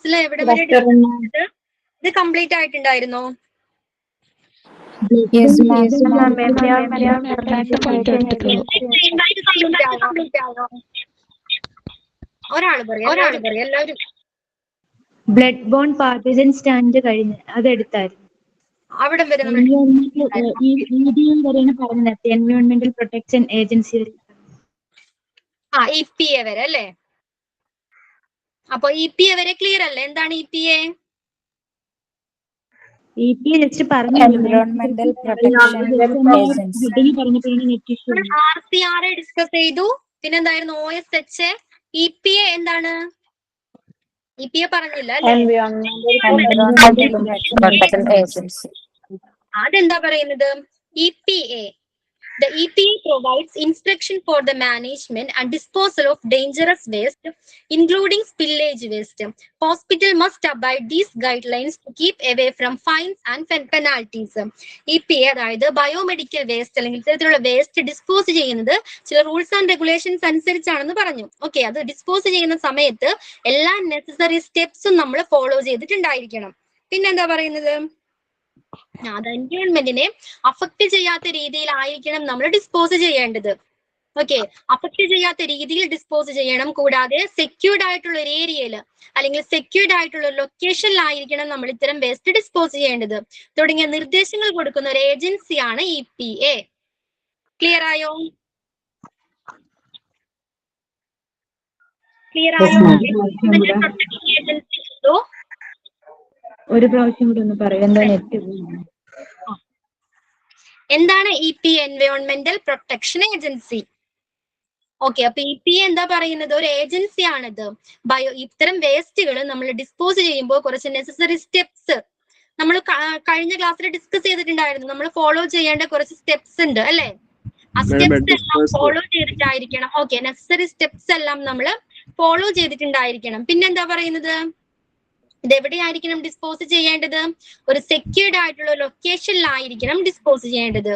ക്ലാസ്സിൽ എവിടെ വരെ ഡിസ്കസ് ഇത് കംപ്ലീറ്റ് ആയിട്ടുണ്ടായിരുന്നോ? ഒരാള് പറയാം എല്ലാവരും. ബ്ലഡ് ബോൺ പാത്തജൻ സ്റ്റാൻഡ് കഴിഞ്ഞ് അതെടുത്തായിരുന്നു. അവിടെ വരെ എൻവയോൺമെന്റൽ പ്രൊട്ടക്ഷൻ ഏജൻസി EPA വരെ അല്ലേ? അപ്പൊ EPA വരെ ക്ലിയർ അല്ലേ? എന്താണ് EPA? EPA ജസ്റ്റ് പറഞ്ഞു. എൻവയോൺമെന്റൽ പ്രൊട്ടക്ഷൻ ഏജൻസി. RCRA ഡിസ്കസ് ചെയ്തു. പിന്നെന്തായിരുന്നു? OSH. EPA എന്താണ്? EPA പറഞ്ഞില്ല അല്ലേ? അതെന്താ പറയുന്നത്? EPA. The EPA provides instruction for the management and disposal of dangerous waste, including spillage waste. Hospital must abide these guidelines to keep away from fines and penalties. EPA അതായത് biomedical waste അല്ലെങ്കിൽ ഇത്തരത്തിലുള്ള waste dispose ചെയ്യുന്നത് ചില rules and regulations അനുസരിച്ചാണെന്ന് പറഞ്ഞു. Okay, അത് dispose ചെയ്യുന്ന സമയത്ത് എല്ലാ നെസസറി സ്റ്റെപ്സും നമ്മൾ ഫോളോ ചെയ്തിട്ടുണ്ടായിരിക്കണം. പിന്നെന്താ പറയുന്നത്? അത് എൻവയോൺമെന്റിനെ അഫക്ട് ചെയ്യാത്ത രീതിയിലായിരിക്കണം നമ്മൾ ഡിസ്പോസ് ചെയ്യേണ്ടത്. ഓക്കെ, അഫക്ട് ചെയ്യാത്ത രീതിയിൽ ഡിസ്പോസ് ചെയ്യണം. കൂടാതെ സെക്യൂർഡ് ആയിട്ടുള്ള ഒരു ഏരിയയിൽ അല്ലെങ്കിൽ സെക്യൂർഡ് ആയിട്ടുള്ള ഒരു ലൊക്കേഷനിലായിരിക്കണം നമ്മൾ ഇത്തരം വേസ്റ്റ് ഡിസ്പോസ് ചെയ്യേണ്ടത് തുടങ്ങിയ നിർദ്ദേശങ്ങൾ കൊടുക്കുന്ന ഒരു ഏജൻസിയാണ് EPA. ക്ലിയർ ആയോ? ഒരു പ്രാവശ്യം കൂടി ഒന്ന് പറയാം. എന്താണ് EPA? എൻവയോൺമെന്റൽ പ്രൊട്ടക്ഷൻ ഏജൻസി. ഓക്കെ, അപ്പൊ EPA എന്താ പറയുന്നത്? ഒരു ഏജൻസി ആണിത്. ഇത്തരം വേസ്റ്റുകൾ നമ്മൾ ഡിസ്പോസ് ചെയ്യുമ്പോൾ കുറച്ച് നെസസറി സ്റ്റെപ്സ് നമ്മൾ കഴിഞ്ഞ ക്ലാസ്സിൽ ഡിസ്കസ് ചെയ്തിട്ടുണ്ടായിരുന്നു. നമ്മൾ ഫോളോ ചെയ്യേണ്ട കുറച്ച് സ്റ്റെപ്സ് ഉണ്ട് അല്ലെ? ആ സ്റ്റെപ്സ് എല്ലാം ഫോളോ ചെയ്തിട്ടായിരിക്കണം. ഓക്കെ, നെസസറി സ്റ്റെപ്സ് എല്ലാം നമ്മൾ ഫോളോ ചെയ്തിട്ടുണ്ടായിരിക്കണം. പിന്നെന്താ പറയുന്നത്? ഇതെവിടെയായിരിക്കണം ഡിസ്പോസ് ചെയ്യേണ്ടത്? ഒരു സെക്യൂർഡ് ആയിട്ടുള്ള ലൊക്കേഷനിലായിരിക്കണം ഡിസ്പോസ് ചെയ്യേണ്ടത്.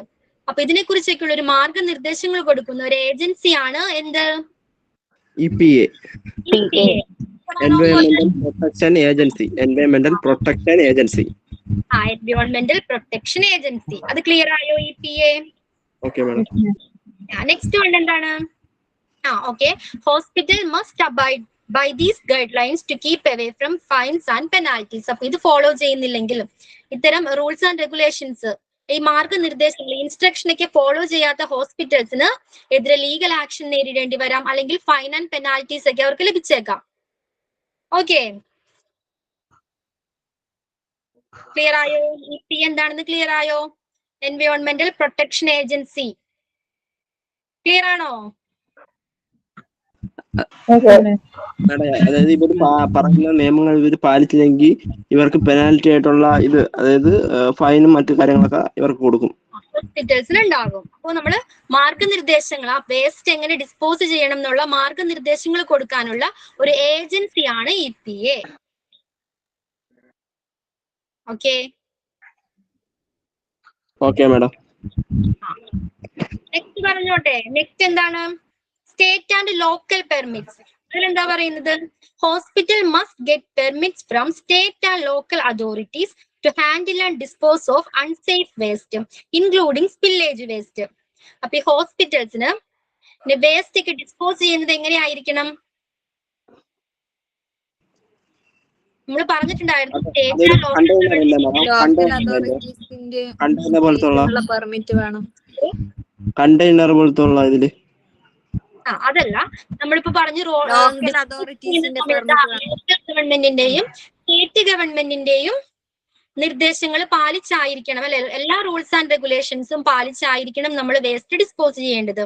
അപ്പൊ ഇതിനെ കുറിച്ചൊക്കെയുള്ള ഒരു മാർഗനിർദ്ദേശങ്ങൾ കൊടുക്കുന്ന ഒരു ഏജൻസിയാണ് എന്ത്? EPA. എൻവയോൺമെന്റൽ protection agency. എൻവയോൺമെന്റൽ protection agency. എൻവയോൺമെന്റൽ protection agency. അത് ക്ലിയർ ആയോ? EPA. Okay madam. Next one എന്താണ്? Okay, hospital must abide by these guidelines to keep away from fines and penalties. അപ്പൊ ഇത് ഫോളോ ചെയ്യുന്നില്ലെങ്കിലും ഇത്തരം റൂൾസ് ആൻഡ് റെഗുലേഷൻസ്, ഈ മാർഗനിർദ്ദേശങ്ങൾ, instruction ഒക്കെ follow ചെയ്യാത്ത ഹോസ്പിറ്റൽസിന് എതിരെ ലീഗൽ ആക്ഷൻ നേരിടേണ്ടി വരാം, അല്ലെങ്കിൽ ഫൈൻ ആൻഡ് പെനാൽറ്റീസ് ഒക്കെ അവർക്ക് ലഭിച്ചേക്കാം. ഓക്കെ, ക്ലിയർ ആയോ? EPA എന്താണെന്ന് ക്ലിയർ ആയോ? എൻവയോൺമെന്റൽ പ്രൊട്ടക്ഷൻ ഏജൻസി. ക്ലിയർ ആണോ? അതായത് ഇവർ പറയുന്ന നിയമങ്ങൾ ഇവർ പാലിച്ചില്ലെങ്കിൽ ഇവർക്ക് പെനാൽറ്റി ആയിട്ടുള്ള ഇത്, അതായത് ഫൈനും മറ്റു കാര്യങ്ങളൊക്കെ ഇവർക്ക് കൊടുക്കും, ഹോസ്പിറ്റൽസിന് ഉണ്ടാകും. അപ്പോൾ നമ്മള് മാർഗനിർദ്ദേശങ്ങൾ, ആ വേസ്റ്റ് എങ്ങനെ ഡിസ്പോസ് ചെയ്യണം എന്നുള്ള മാർഗനിർദ്ദേശങ്ങൾ കൊടുക്കാനുള്ള ഒരു ഏജൻസിയാണ് EPA. Okay okay madam. Next പറഞ്ഞോട്ടെ. നെക്സ്റ്റ് എന്താണ്? State and local permits. അതിലെന്താ പറയുന്നത്? Hospital must get permits from state and local authorities to handle and dispose of unsafe waste, including spillage waste. അപ്പൊ ഈ ഹോസ്പിറ്റൽസിന് വേസ്റ്റ് ഒക്കെ ഡിസ്പോസ് ചെയ്യുന്നത് എങ്ങനെയായിരിക്കണം? നമ്മൾ പറഞ്ഞിട്ടുണ്ടായിരുന്നു കണ്ടെയ്നർ പോലത്തെ ഇതില്. അതല്ല, നമ്മളിപ്പോ പറഞ്ഞു ഗവൺമെന്റിന്റെയും സ്റ്റേറ്റ് ഗവൺമെന്റിന്റെയും നിർദ്ദേശങ്ങൾ പാലിച്ചായിരിക്കണം അല്ലെ? എല്ലാ റൂൾസ് ആൻഡ് റെഗുലേഷൻസും പാലിച്ചായിരിക്കണം നമ്മൾ വേസ്റ്റ് ഡിസ്പോസ് ചെയ്യേണ്ടത്.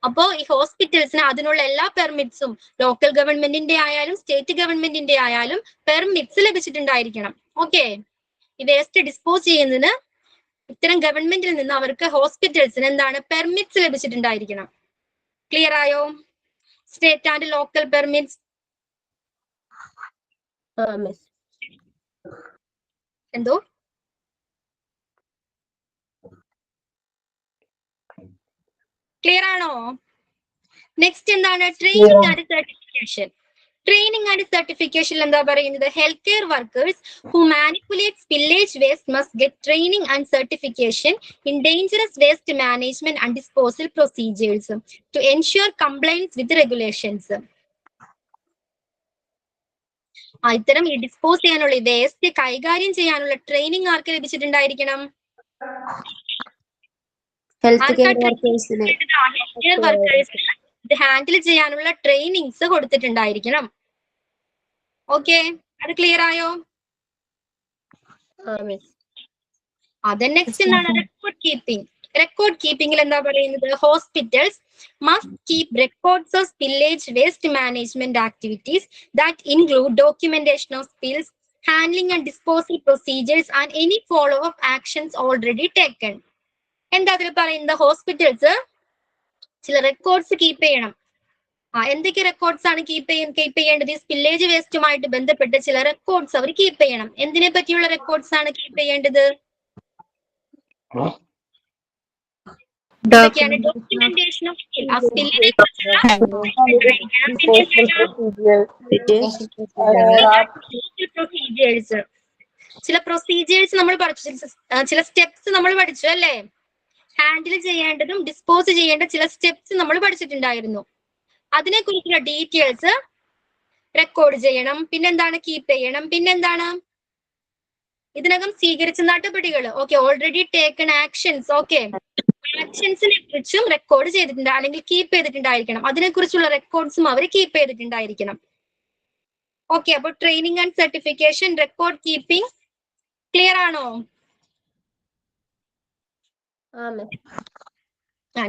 അപ്പോൾ ഈ ഹോസ്പിറ്റൽസിന് അതിനുള്ള എല്ലാ പെർമിറ്റ്സും ലോക്കൽ ഗവൺമെന്റിന്റെ ആയാലും സ്റ്റേറ്റ് ഗവൺമെന്റിന്റെ ആയാലും പെർമിറ്റ്സ് ലഭിച്ചിട്ടുണ്ടായിരിക്കണം. ഓക്കെ, ഈ വേസ്റ്റ് ഡിസ്പോസ് ചെയ്യുന്നതിന് ഇത്തരം ഗവൺമെന്റിൽ നിന്ന് അവർക്ക് ഹോസ്പിറ്റൽസിന് എന്താണ്? പെർമിറ്റ്സ് ലഭിച്ചിട്ടുണ്ടായിരിക്കണം. ക്ലിയർ ആയോ? State and local permits. എന്തോ? ക്ലിയർ ആണോ? നെക്സ്റ്റ് എന്താണ്? Training and certification. Training and certification എന്താ പറയുന്നത്? Health care workers who manipulate spillage waste must get training and certification in dangerous waste management and disposal procedures to ensure compliance with regulations. ഇത്തരം ഈ dispose ചെയ്യാനുള്ള waste കൈകാര്യം ചെയ്യാനുള്ള training ആർക്ക് ലഭിച്ചിട്ടുണ്ടായിരിക്കണം? Health care വർക്കേഴ്സിന് health care വർക്കേഴ്സിന് ഇത് handle ചെയ്യാനുള്ള trainings കൊടുത്തിട്ടുണ്ടായിരിക്കണം. Okay, അത് clear ആയോ? അതെ, നെക്സ്റ്റ് എന്താണ്? Record keeping. റെക്കോർഡ് കീപ്പിംഗിൽ എന്താ പറയുന്നത്? Hospitals must keep records of spillage waste management activities that include documentation of spills, handling and disposal procedures, and any follow-up actions already taken. എന്താ അതിൽ പറയുന്നത്? Hospitals ചില റെക്കോർഡ്സ് കീപ്പ് ചെയ്യണം. എന്തൊക്കെ records ആണ് keep ചെയ്യേണ്ടത്? ഈ സ്പില്ലേജ് വേസ്റ്റുമായിട്ട് ബന്ധപ്പെട്ട് ചില റെക്കോർഡ്സ് അവർ കീപ്പ് ചെയ്യണം. എന്തിനെ പറ്റിയുള്ള റെക്കോർഡ്സ് ആണ് കീപ്പ് ചെയ്യേണ്ടത്? Documentation of spill. ആ സ്പില്ലിനെ പ്രൊസീജിയേഴ്സ്, ചില പ്രൊസീജിയേഴ്സ് നമ്മൾ പഠിച്ചു, ചില സ്റ്റെപ്സ് നമ്മൾ പഠിച്ചു അല്ലേ? ഹാൻഡിൽ ചെയ്യേണ്ടതും ഡിസ്പോസ് ചെയ്യേണ്ട ചില സ്റ്റെപ്സ് നമ്മൾ പഠിച്ചിട്ടുണ്ടായിരുന്നു. അതിനെ കുറിച്ചുള്ള ഡീറ്റെയിൽസ് റെക്കോർഡ് ചെയ്യണം. പിന്നെന്താണ്? കീപ്പ് ചെയ്യണം. പിന്നെന്താണ്? ഇതിനകം സ്വീകരിച്ച നടപടികൾ, okay, already taken actions, okay, ആക്ഷൻസിനെ കുറിച്ചും റെക്കോർഡ് ചെയ്തിട്ടുണ്ട് അല്ലെങ്കിൽ കീപ്പ് ചെയ്തിട്ടുണ്ടായിരിക്കണം. അതിനെക്കുറിച്ചുള്ള റെക്കോർഡ്സും അവർ കീപ്പ് ചെയ്തിട്ടുണ്ടായിരിക്കണം. ഓക്കെ, അപ്പൊ training and certification, record keeping clear ആണോ?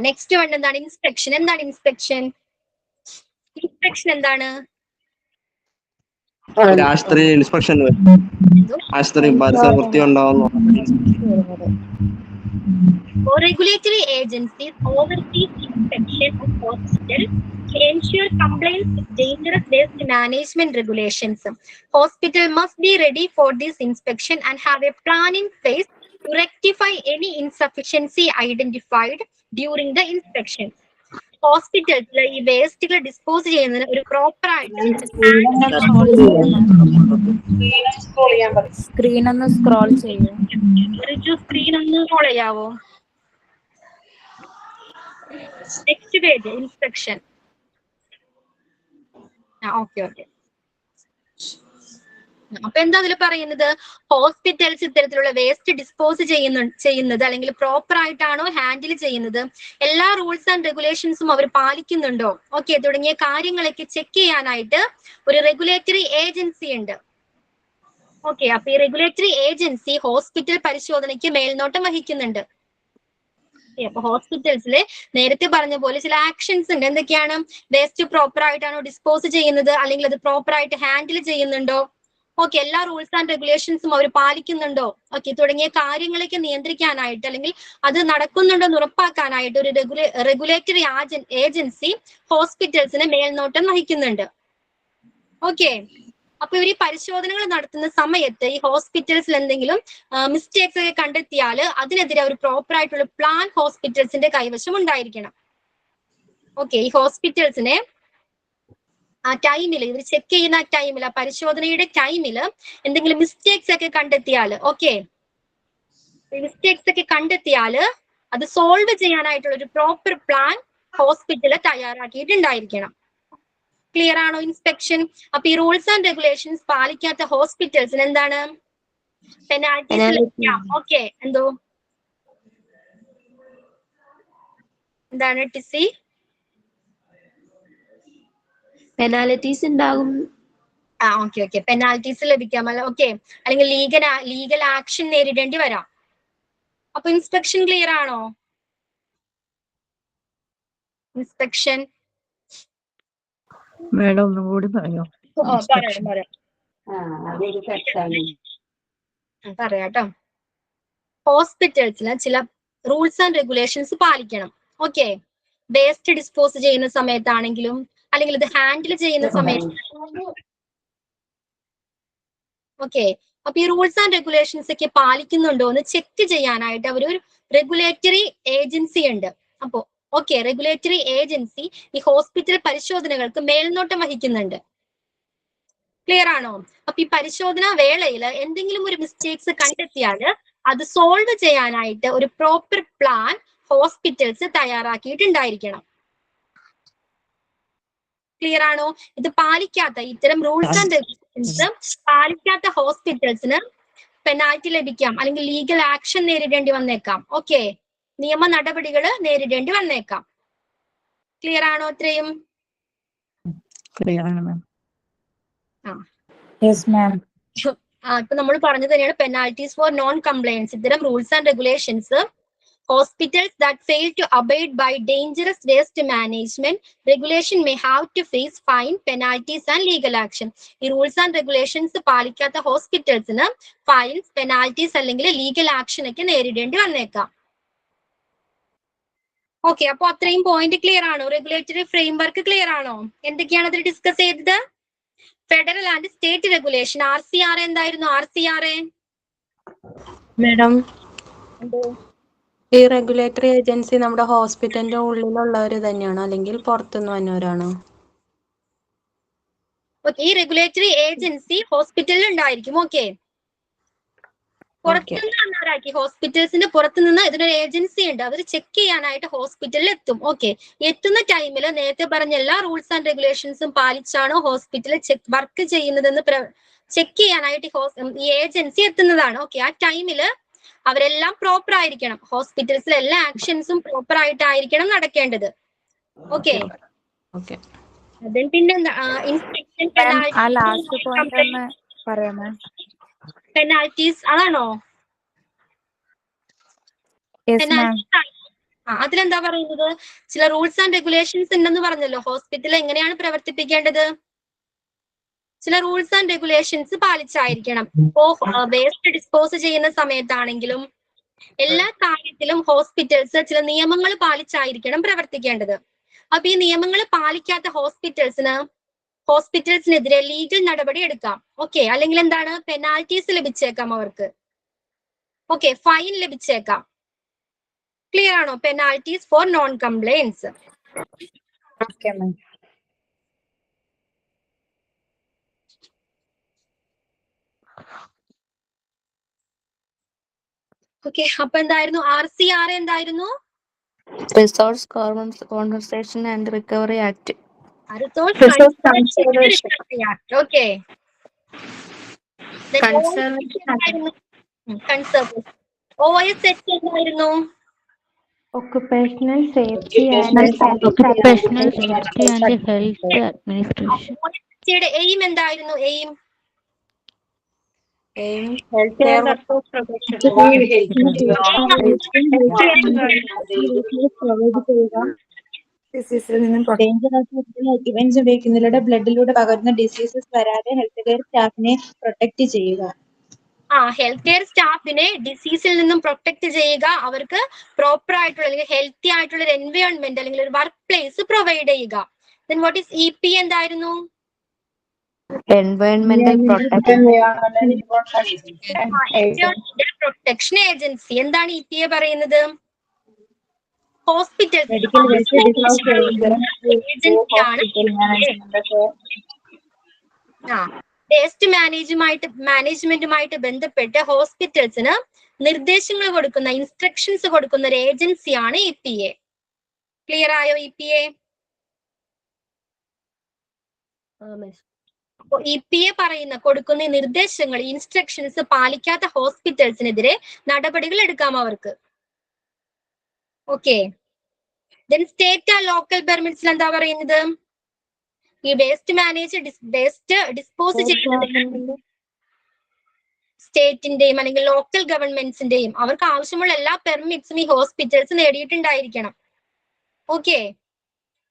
നെക്സ്റ്റ് വൺ എന്താണ്? ഇൻസ്പെക്ഷൻ. എന്താണ് ഇൻസ്പെക്ഷൻ? ഇൻസ്പെക്ഷൻ എന്താണ്? രാഷ്ട്രീയ ഇൻസ്പെക്ഷൻ, രാഷ്ട്രീയ പരിസര വൃത്തി ഉണ്ടാവുന്നു. Regulatory agencies oversee inspection of hospitals to ensure compliance with dangerous waste management regulations. Hospital must be ready for this inspection and have a plan in place to rectify any insufficiency identified during the inspection. ഹോസ്പിറ്റൽസിൽ ഈ വേസ്റ്റുകൾ dispose ചെയ്യുന്നതിന് ഒരു proper ആയിട്ട് screen ഒന്ന് scroll ചെയ്യൂ. Screen ഒന്ന് scroll ചെയ്യാവോ? Next page, inspection. Okay. അപ്പൊ എന്താ അതിൽ പറയുന്നത്? ഹോസ്പിറ്റൽസ് ഇത്തരത്തിലുള്ള വേസ്റ്റ് ഡിസ്പോസ് ചെയ്യുന്നത് അല്ലെങ്കിൽ പ്രോപ്പർ ആയിട്ടാണോ ഹാൻഡിൽ ചെയ്യുന്നത്, എല്ലാ റൂൾസ് ആൻഡ് റെഗുലേഷൻസും അവർ പാലിക്കുന്നുണ്ടോ, ഓക്കെ, തുടങ്ങിയ കാര്യങ്ങളൊക്കെ ചെക്ക് ചെയ്യാനായിട്ട് ഒരു റെഗുലേറ്ററി ഏജൻസി ഉണ്ട്. ഓക്കെ, അപ്പൊ ഈ റെഗുലേറ്ററി ഏജൻസി ഹോസ്പിറ്റൽ പരിശോധനയ്ക്ക് മേൽനോട്ടം വഹിക്കുന്നുണ്ട്. അപ്പൊ ഹോസ്പിറ്റൽസിൽ നേരത്തെ പറഞ്ഞ പോലെ ചില ആക്ഷൻസ് ഉണ്ട്. എന്തൊക്കെയാണ്? വേസ്റ്റ് പ്രോപ്പർ ആയിട്ടാണോ ഡിസ്പോസ് ചെയ്യുന്നത്, അല്ലെങ്കിൽ അത് പ്രോപ്പർ ആയിട്ട് ഹാൻഡിൽ ചെയ്യുന്നുണ്ടോ, ഓക്കെ, എല്ലാ റൂൾസ് ആൻഡ് റെഗുലേഷൻസും അവർ പാലിക്കുന്നുണ്ടോ, ഓക്കെ, തുടങ്ങിയ കാര്യങ്ങളൊക്കെ നിയന്ത്രിക്കാനായിട്ട് അല്ലെങ്കിൽ അത് നടക്കുന്നുണ്ടോ എന്ന് ഉറപ്പാക്കാനായിട്ട് ഒരു റെഗുലേറ്ററി ഏജൻസി ഹോസ്പിറ്റൽസിന് മേൽനോട്ടം വഹിക്കുന്നുണ്ട്. ഓക്കെ, അപ്പൊ ഇവർ ഈ പരിശോധനകൾ നടത്തുന്ന സമയത്ത് ഈ ഹോസ്പിറ്റൽസിൽ എന്തെങ്കിലും മിസ്റ്റേക്സ് ഒക്കെ കണ്ടെത്തിയാൽ അതിനെതിരെ ഒരു പ്രോപ്പർ ആയിട്ടുള്ള പ്ലാൻ ഹോസ്പിറ്റൽസിന്റെ കൈവശം ഉണ്ടായിരിക്കണം. ഓക്കെ, ഈ ഹോസ്പിറ്റൽസിനെ ആ ടൈമിൽ, ഇവർ ചെക്ക് ചെയ്യുന്ന ടൈമിൽ, ആ പരിശോധനയുടെ ടൈമിൽ എന്തെങ്കിലും മിസ്റ്റേക്സ് ഒക്കെ കണ്ടെത്തിയാൽ, ഓക്കെ, മിസ്റ്റേക്സ് ഒക്കെ കണ്ടെത്തിയാൽ അത് സോൾവ് ചെയ്യാനായിട്ടുള്ള ഒരു പ്രോപ്പർ പ്ലാൻ ഹോസ്പിറ്റല് തയ്യാറാക്കിയിട്ടുണ്ടായിരിക്കണം. ക്ലിയർ ആണോ? ഇൻസ്പെക്ഷൻ. അപ്പൊ ഈ റൂൾസ് ആൻഡ് റെഗുലേഷൻസ് പാലിക്കാത്ത ഹോസ്പിറ്റൽസിന് എന്താണ്? പെനാൽറ്റീസ് ലഭിക്കാം. ഓക്കെ, എന്താണ് ടിസി? പെനാലിറ്റീസ് ഉണ്ടാകും. ഓക്കെ, പെനാൽറ്റീസ് ലഭിക്കാം. ഓക്കെ, അല്ലെങ്കിൽ ലീഗൽ ആക്ഷൻ നേരിടേണ്ടി വരാം. അപ്പൊ ഇൻസ്പെക്ഷൻ ക്ലിയർ ആണോ? ഇൻസ്പെക്ഷൻ മേഡം ഒന്നും കൂടി പറയോ? പറയാട്ടോ. ഹോസ്പിറ്റൽസിന് ചില റൂൾസ് ആൻഡ് റെഗുലേഷൻസ് പാലിക്കണം. ഓക്കെ, വേസ്റ്റ് ഡിസ്പോസ് ചെയ്യുന്ന സമയത്താണെങ്കിലും അല്ലെങ്കിൽ ഇത് ഹാൻഡിൽ ചെയ്യുന്ന സമയത്ത്, ഓക്കെ, അപ്പൊ ഈ റൂൾസ് ആൻഡ് റെഗുലേഷൻസ് ഒക്കെ പാലിക്കുന്നുണ്ടോ എന്ന് ചെക്ക് ചെയ്യാനായിട്ട് അവരൊരു റെഗുലേറ്ററി ഏജൻസി ഉണ്ട്. അപ്പോ ഓക്കെ, റെഗുലേറ്ററി ഏജൻസി ഈ ഹോസ്പിറ്റൽ പരിശോധനകൾക്ക് മേൽനോട്ടം വഹിക്കുന്നുണ്ട്. ക്ലിയർ ആണോ? അപ്പൊ ഈ പരിശോധനാ വേളയിൽ എന്തെങ്കിലും ഒരു മിസ്റ്റേക്സ് കണ്ടെത്തിയാൽ അത് സോൾവ് ചെയ്യാനായിട്ട് ഒരു പ്രോപ്പർ പ്ലാൻ ഹോസ്പിറ്റൽസ് തയ്യാറാക്കിയിട്ടുണ്ടായിരിക്കണം. ക്ലിയർ ആണോ? ഇത് പാലിക്കാത്ത ഇത്തരം റൂൾസ് ആൻഡ് റെഗുലേഷൻസ് പാലിക്കാത്ത ഹോസ്പിറ്റൽസിന് പെനാൽറ്റി ലഭിക്കാം, അല്ലെങ്കിൽ ലീഗൽ ആക്ഷൻ നേരിടേണ്ടി വന്നേക്കാം. ഓക്കെ, നിയമ നടപടികൾ നേരിടേണ്ടി വന്നേക്കാം. ക്ലിയർ ആണോ? ഇത്രയും ഇപ്പൊ നമ്മൾ പറഞ്ഞു തന്നെയാണ് പെനാൽറ്റീസ് ഫോർ നോൺ കംപ്ലയൻസ്. ഇത്തരം rules and regulations hospitals that fail to abide by dangerous waste management regulation may have to face fine, penalties and legal action. ഈ റൂൾസ് ആൻഡ് റെഗുലേഷൻസ് പാലിക്കാത്ത ഹോസ്പിറ്റൽസിന് ഫൈൻസ്, പെനാൽറ്റീസ് അല്ലെങ്കിൽ legal action ഒക്കെ നേരിടേണ്ടി വന്നേക്കാം. Okay, അപ്പൊ അത്രയും point clear ആണോ? Regulatory framework clear ആണോ? എന്തൊക്കെയാണ് അതിൽ ഡിസ്കസ് ചെയ്തത്? Federal and state regulation. RCRA എന്തായിരുന്നു? RCRA മാഡം, ഈ റെഗുലേറ്ററി ഏജൻസി നമ്മുടെ ഹോസ്പിറ്റലിന്റെ ഉള്ളിലുള്ളവർ തന്നെയാണോ അല്ലെങ്കിൽ പുറത്തുനിന്ന് വന്നവരാണോ? ഈ റെഗുലേറ്ററി ഏജൻസി ഹോസ്പിറ്റലിൽ ഉണ്ടായിരിക്കും. ഓക്കെ, പുറത്തുനിന്ന് വന്നവരാക്കി. ഹോസ്പിറ്റൽസിന്റെ പുറത്തുനിന്ന് ഇതിനൊരു ഏജൻസി ഉണ്ട്, അവർ ചെക്ക് ചെയ്യാനായിട്ട് ഹോസ്പിറ്റലിൽ എത്തും. ഓക്കെ, എത്തുന്ന ടൈമിൽ നേരത്തെ പറഞ്ഞ എല്ലാ റൂൾസ് ആൻഡ് റെഗുലേഷൻസും പാലിച്ചാണോ ഹോസ്പിറ്റലിൽ വർക്ക് ചെയ്യുന്നതെന്ന് ചെക്ക് ചെയ്യാനായിട്ട് ഈ ഏജൻസി എത്തുന്നതാണ്. ഓക്കെ, ആ ടൈമില് അവരെല്ലാം പ്രോപ്പർ ആയിരിക്കണം. ഹോസ്പിറ്റൽസിൽ എല്ലാ ആക്ഷൻസും പ്രോപ്പർ ആയിട്ടായിരിക്കണം നടക്കേണ്ടത്. ഓക്കെ, പിന്നെ ഇൻസ്പെക്ഷൻ, പെനാൽറ്റീസ് അതാണോ? അതിലെന്താ പറയുന്നത്? ചില റൂൾസ് ആൻഡ് റെഗുലേഷൻസ് ഉണ്ടെന്ന് പറഞ്ഞല്ലോ. ഹോസ്പിറ്റൽ എങ്ങനെയാണ് പ്രവർത്തിപ്പിക്കേണ്ടത്? ചില റൂൾസ് ആൻഡ് റെഗുലേഷൻസ് പാലിച്ചായിരിക്കണം. ഇപ്പോ വേസ്റ്റ് ഡിസ്പോസ് ചെയ്യുന്ന സമയത്താണെങ്കിലും എല്ലാ കാര്യത്തിലും ഹോസ്പിറ്റൽസ് ചില നിയമങ്ങൾ പാലിച്ചായിരിക്കണം പ്രവർത്തിക്കേണ്ടത്. അപ്പൊ ഈ നിയമങ്ങൾ പാലിക്കാത്ത ഹോസ്പിറ്റൽസിനെതിരെ ലീഗൽ നടപടി എടുക്കാം. ഓക്കെ, അല്ലെങ്കിൽ എന്താണ്, പെനാൽറ്റീസ് ലഭിച്ചേക്കാം അവർക്ക്. ഓക്കെ, ഫൈൻ ലഭിച്ചേക്കാം. ക്ലിയർ ആണോ? Penalties for non compliance. Okay, അപ്പൊ എന്തായിരുന്നു? RCRA എന്തായിരുന്നു? Resource conservation and recovery act. Okay, OSH എന്തായിരുന്നു? Occupational safety and health administration. OSHയുടെ എയിം എന്തായിരുന്നു? എയിം ഹെൽത്ത് കെയർ ഡിസീസിൽ നിന്നും ഇവന്റ്സ് ഉപയോഗിക്കുന്നതിലൂടെ ബ്ലഡിലൂടെ പകരുന്ന ഡിസീസസ് വരാതെ ഹെൽത്ത് കെയർ സ്റ്റാഫിനെ പ്രൊട്ടക്ട് ചെയ്യുക. ഹെൽത്ത് കെയർ സ്റ്റാഫിനെ ഡിസീസിൽ നിന്നും പ്രൊട്ടക്ട് ചെയ്യുക, അവർക്ക് പ്രോപ്പർ ആയിട്ടുള്ള അല്ലെങ്കിൽ ഹെൽത്തി ആയിട്ടുള്ള ഒരു എൻവയോൺമെന്റ് അല്ലെങ്കിൽ ഒരു വർക്ക് പ്ലേസ് പ്രൊവൈഡ് ചെയ്യുക. Then what is EP എന്തായിരുന്നു? എൻവയോൺമെന്റൽ പ്രൊട്ടക്ഷൻ ഏജൻസി. എന്താണ് EPA പറയുന്നത്? ഹോസ്പിറ്റൽ വേസ്റ്റ് മാനേജ്മെന്റുമായിട്ട് ബന്ധപ്പെട്ട് ഹോസ്പിറ്റൽസിന് നിർദ്ദേശങ്ങൾ കൊടുക്കുന്ന, ഇൻസ്ട്രക്ഷൻസ് കൊടുക്കുന്ന ഒരു ഏജൻസിയാണ് EPA. ക്ലിയർ ആയോ? EPA EPA കൊടുക്കുന്ന നിർദ്ദേശങ്ങൾ, ഇൻസ്ട്രക്ഷൻസ് പാലിക്കാത്ത ഹോസ്പിറ്റൽസിനെതിരെ നടപടികൾ എടുക്കാം അവർക്ക്. Okay, then state and local പെർമിറ്റ്സിൽ എന്താ പറയുന്നത്? ഈ വേസ്റ്റ് ഡിസ്പോസ് ചെയ്യുന്നത് സ്റ്റേറ്റിന്റെയും അല്ലെങ്കിൽ ലോക്കൽ ഗവൺമെന്റ്സിന്റെയും അവർക്ക് ആവശ്യമുള്ള എല്ലാ പെർമിറ്റ്സും ഈ ഹോസ്പിറ്റൽസ് നേടിയിട്ടുണ്ടായിരിക്കണം. Okay,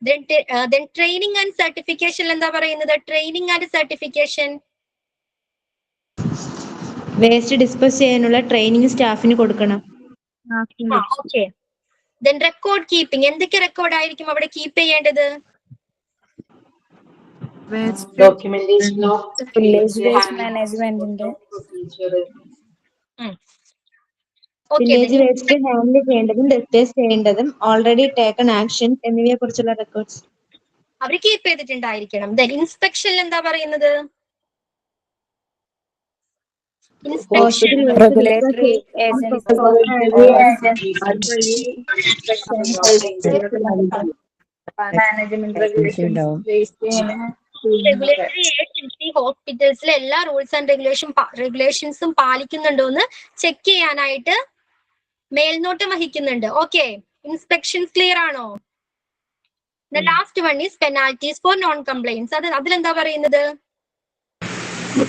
then training and certification എന്താ പറയുന്നത്? Training and certification, waste dispose ചെയ്യാനുള്ള ട്രെയിനിങ് സ്റ്റാഫിന് കൊടുക്കണം. Okay, then record keeping. എന്തൊക്കെ റെക്കോർഡ് ആയിരിക്കും അവിടെ കീപ്പ് ചെയ്യേണ്ടത്? വില്ലേജ് വേസ്റ്റ് മാനേജ്മെന്റിന്റെ വില്ലേജ് വേസ്റ്റ് ഹാൻഡിൽ ചെയ്യേണ്ടതും ഡിസ്പോസ് ചെയ്യേണ്ടതും ഓൾറെഡി ടേക്കൺ ആക്ഷൻ എന്നിവയെ കുറിച്ചുള്ള റെക്കോർഡ്സ് അവർ കീപ്പ് ചെയ്തിട്ടുണ്ടായിരിക്കണം. ദെൻ ഇൻസ്പെക്ഷനിൽ എന്താ പറയുന്നത്? Inspection. Regulatory agencies, management regulations, waste regulatory agency ഹോസ്പിറ്റൽസിലെ എല്ലാ റൂൾസ് ആൻഡ് റെഗുലേഷൻസും പാലിക്കുന്നുണ്ടോ എന്ന് ചെക്ക് ചെയ്യാനായിട്ട് മേൽനോട്ടം വഹിക്കുന്നുണ്ട്. ഓക്കെ, ഇൻസ്പെക്ഷൻസ് ക്ലിയർ ആണോ? The last one is penalties for non compliance. അതിലെന്താ പറയുന്നത്?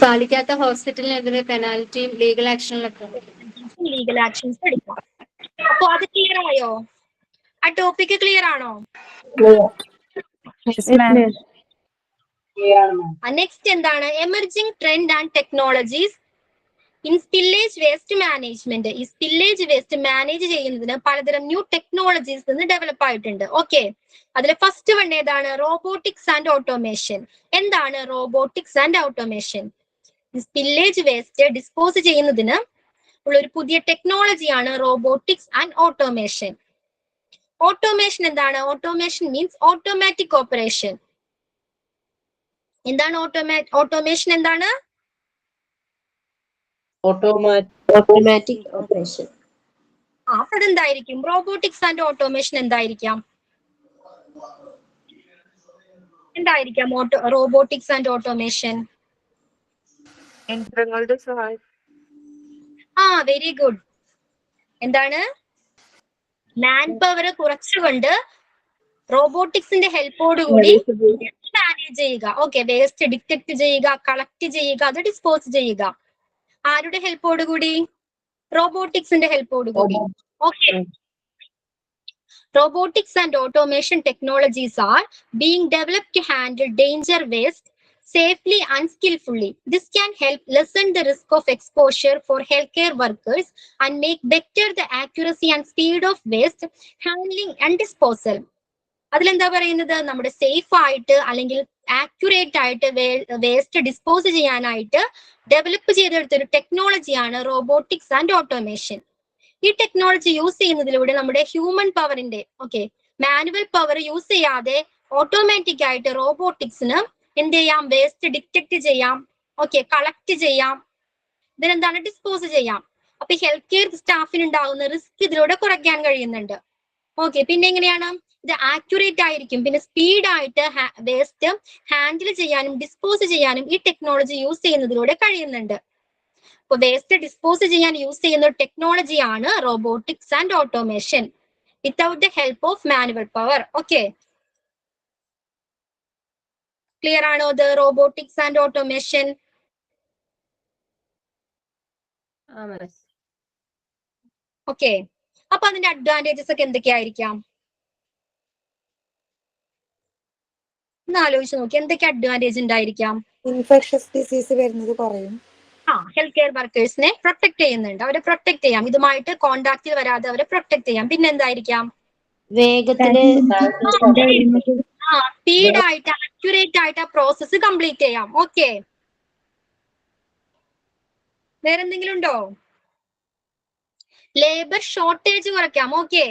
പാലിക്കാത്ത ഹോസ്പിറ്റലിനെതിരെ പെനാൽറ്റിയും ലീഗൽ ആക്ഷനിലൊക്കെ ലീഗൽ ആക്ഷൻസ് എടുക്കാം. അപ്പൊ അത് ക്ലിയർ ആയോ? ആ ടോപ്പിക് ക്ലിയർ ആണോ? നെക്സ്റ്റ് എന്താണ്? Emerging trend and technologies in spillage waste management. ഈ സ്പില്ലേജ് വേസ്റ്റ് മാനേജ് ചെയ്യുന്നതിന് പലതരം ന്യൂ ടെക്നോളജീസ് നിന്ന് ഡെവലപ്പ് ആയിട്ടുണ്ട്. ഓക്കെ, അതിൽ ഫസ്റ്റ് വൺ ഏതാണ്? Robotics and automation. എന്താണ് robotics and automation? Spillage waste dispose ചെയ്യുന്നതിന് ഉള്ള ഒരു പുതിയ ടെക്നോളജിയാണ് റോബോട്ടിക്സ് ആൻഡ് ഓട്ടോമേഷൻ. ഓട്ടോമേഷൻ എന്താണ്? Automation means automatic operation. എന്താണ് ഓട്ടോമേഷൻ? എന്താണ്? Automatic operation. അതെന്തായിരിക്കും? റോബോട്ടിക്സ് ആൻഡ് ഓട്ടോമേഷൻ എന്തായിരിക്കാം? എന്തായിരിക്കാം റോബോട്ടിക്സ് ആൻഡ് ഓട്ടോമേഷൻ? യന്ത്രങ്ങളുടെ സഹായം. Very good. എന്താണ്? മാൻ പവർ കുറച്ചുകൊണ്ട് റോബോട്ടിക്സിന്റെ ഹെൽപ്പോടുകൂടി മാനേജ് ചെയ്യുക. ഓക്കെ, വേസ്റ്റ് ഡിറ്റക്ട് ചെയ്യുക, കളക്ട് ചെയ്യുക, അത് ഡിസ്പോസ് ചെയ്യുക. ആരുടെ ഹെൽപ്പോടുകൂടി? റോബോട്ടിക്സിന്റെ ഹെൽപ്പോടുകൂടി. Okay, robotics and automation technologies are being developed to handle danger waste safely and skillfully. This can help lessen the risk of exposure for healthcare workers and make better the accuracy and speed of waste handling and disposal. അതിലെന്താ പറയുന്നത്? നമ്മുടെ safe ആയിട്ട് അല്ലെങ്കിൽ accurate ആയിട്ട് waste dispose ചെയ്യാനായിട്ട് develop ചെയ്തെടുത്തൊരു ടെക്നോളജിയാണ് robotics and automation. ഈ technology use ചെയ്യുന്നതിലൂടെ നമ്മുടെ ഹ്യൂമൻ പവറിന്റെ മാനുവൽ പവർ യൂസ് ചെയ്യാതെ ഓട്ടോമാറ്റിക് ആയിട്ട് റോബോട്ടിക്സിന് എന്ത് ചെയ്യാം? വേസ്റ്റ് ഡിറ്റക്ട് ചെയ്യാം, കളക്ട് ചെയ്യാം, ഇതിനെന്താണ്? ഡിസ്പോസ് ചെയ്യാം. അപ്പൊ ഹെൽത്ത് കെയർ സ്റ്റാഫിന് ഉണ്ടാകുന്ന റിസ്ക് ഇതിലൂടെ കുറയ്ക്കാൻ കഴിയുന്നുണ്ട്. പിന്നെ എങ്ങനെയാണ്? ഇത് ആക്യുറേറ്റ് ആയിരിക്കും. പിന്നെ സ്പീഡായിട്ട് വേസ്റ്റ് ഹാൻഡിൽ ചെയ്യാനും ഡിസ്പോസ് ചെയ്യാനും ഈ ടെക്നോളജി യൂസ് ചെയ്യുന്നതിലൂടെ കഴിയുന്നുണ്ട്. അപ്പോൾ വേസ്റ്റ് ഡിസ്പോസ് ചെയ്യാൻ യൂസ് ചെയ്യുന്ന ടെക്നോളജിയാണ് robotics and automation without the help of manual power. Okay, clear ആണോ? ഇത് റോബോട്ടിക്സ് ആൻഡ് ഓട്ടോമേഷൻ. ഓക്കെ, അപ്പൊ അതിന്റെ അഡ്വാൻറ്റേജസ് ഒക്കെ എന്തൊക്കെയായിരിക്കാം? ഒന്ന് ആലോചിച്ച് നോക്കി, എന്തൊക്കെ അഡ്വാൻറ്റേജ് ഉണ്ടായിരിക്കാം? ഇൻഫെക്ഷസ് ഡിസീസ് വരുന്നത് കുറയും. ഹെൽത്ത് കെയർ വർക്കേഴ്സിനെ പ്രൊട്ടക്ട് ചെയ്യുന്നുണ്ട്. അവരെ പ്രൊട്ടക്ട് ചെയ്യാം, ഇതുമായിട്ട് കോണ്ടാക്റ്റിൽ വരാതെ അവരെ പ്രൊട്ടക്ട് ചെയ്യാം. പിന്നെ എന്തായിരിക്കാം? വേഗത്തില് സ്പീഡായിട്ട് ആക്യുറേറ്റ് ആയിട്ട് ആ പ്രോസസ്സ് കംപ്ലീറ്റ് ചെയ്യാം. ഓക്കെ, വേറെന്തെങ്കിലും ഉണ്ടോ? ലേബർ ഷോർട്ടേജ് കുറയ്ക്കാം. ഓക്കെ,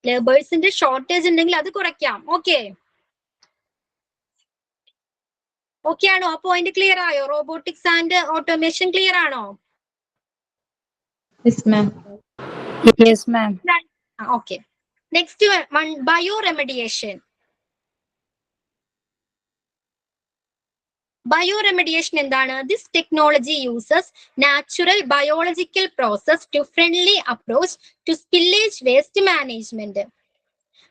ലേബേഴ്സിന്റെ ഷോർട്ടേജ് ഉണ്ടെങ്കിൽ അത് കുറയ്ക്കാം. ഓക്കെ ആണോ? ആ പോയിന്റ് ക്ലിയർ ആയോ? റോബോട്ടിക്സ് ആൻഡ് ഓട്ടോമേഷൻ ക്ലിയർ ആണോ? Yes, ma'am. Okay, next one, bio remediation. Bio remediation എന്താണ്? This technology uses natural biological process to friendly approach to spillage waste management.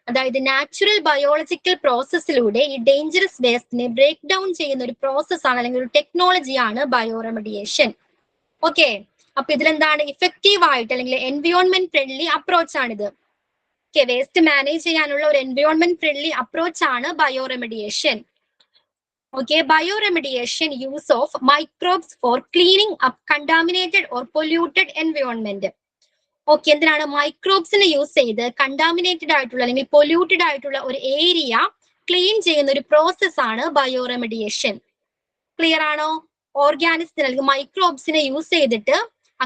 അതായത് നാച്ചുറൽ ബയോളജിക്കൽ പ്രോസസ്സിലൂടെ ഈ dangerous വേസ്റ്റിനെ break down ചെയ്യുന്ന ഒരു പ്രോസസ്സാണ് അല്ലെങ്കിൽ ഒരു ടെക്നോളജിയാണ് ബയോ റെമഡിയേഷൻ. ഓക്കെ, അപ്പൊ ഇതിലെന്താണ്? ഇഫക്റ്റീവ് ആയിട്ട് അല്ലെങ്കിൽ എൻവയോൺമെന്റ് ഫ്രണ്ട്ലി അപ്രോച്ച് ആണിത്. വേസ്റ്റ് മാനേജ് ചെയ്യാനുള്ള ഒരു എൻവയോൺമെന്റ് ഫ്രണ്ട്ലി അപ്രോച്ച് ആണ് bio remediation. Bio remediation use of microbes for cleaning up contaminated or polluted environment. എന്തിനാണ് മൈക്രോബ്സിനെ യൂസ് ചെയ്ത് കണ്ടാമിനേറ്റഡ് ആയിട്ടുള്ള അല്ലെങ്കിൽ പൊല്യൂട്ടഡ് ആയിട്ടുള്ള ഒരു ഏരിയ ക്ലീൻ ചെയ്യുന്ന ഒരു പ്രോസസ് ആണ് ബയോ റെമഡിയേഷൻ. ക്ലിയർ ആണോ? ഓർഗാനിക്സിനെ അല്ലെങ്കിൽ മൈക്രോബ്സിനെ യൂസ് ചെയ്തിട്ട് ആ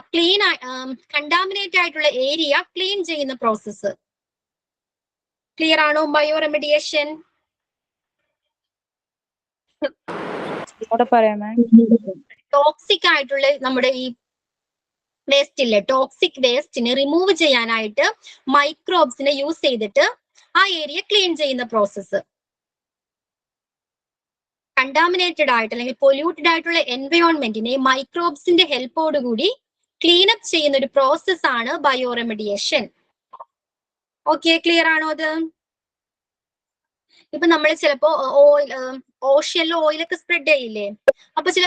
കണ്ടാമിനേറ്റഡ് ആയിട്ടുള്ള ഏരിയ ക്ലീൻ ചെയ്യുന്ന പ്രോസസ്സ്. ക്ലിയർ ആണോ? Bio remediation. ഇവിടെ പറയാമേ. ടോക്സിക് ആയിട്ടുള്ള നമ്മുടെ ഈ വേസ്റ്റ് ഇല്ലേ, ടോക്സിക് വേസ്റ്റിനെ റിമൂവ് ചെയ്യാനായിട്ട് മൈക്രോബ്സിനെ യൂസ് ചെയ്തിട്ട് ആ ഏരിയ ക്ലീൻ ചെയ്യുന്ന പ്രോസസ്സ്. കണ്ടാമിനേറ്റഡ് ആയിട്ട് അല്ലെങ്കിൽ പൊല്യൂട്ടഡ് ആയിട്ടുള്ള എൻവയോൺമെന്റിനെ മൈക്രോബ്സിന്റെ ഹെൽപ്പോട് കൂടി ക്ലീൻ അപ്പ് ചെയ്യുന്ന ഒരു പ്രോസസ് ആണ് ബയോറെമഡിയേഷൻ. ഓക്കെ, ക്ലിയർ ആണോ അത്? ഇപ്പൊ നമ്മൾ ചിലപ്പോ ഓഷ്യനിൽ ഓയിലൊക്കെ സ്പ്രെഡ് ചെയ്യില്ലേ, അപ്പൊ ചില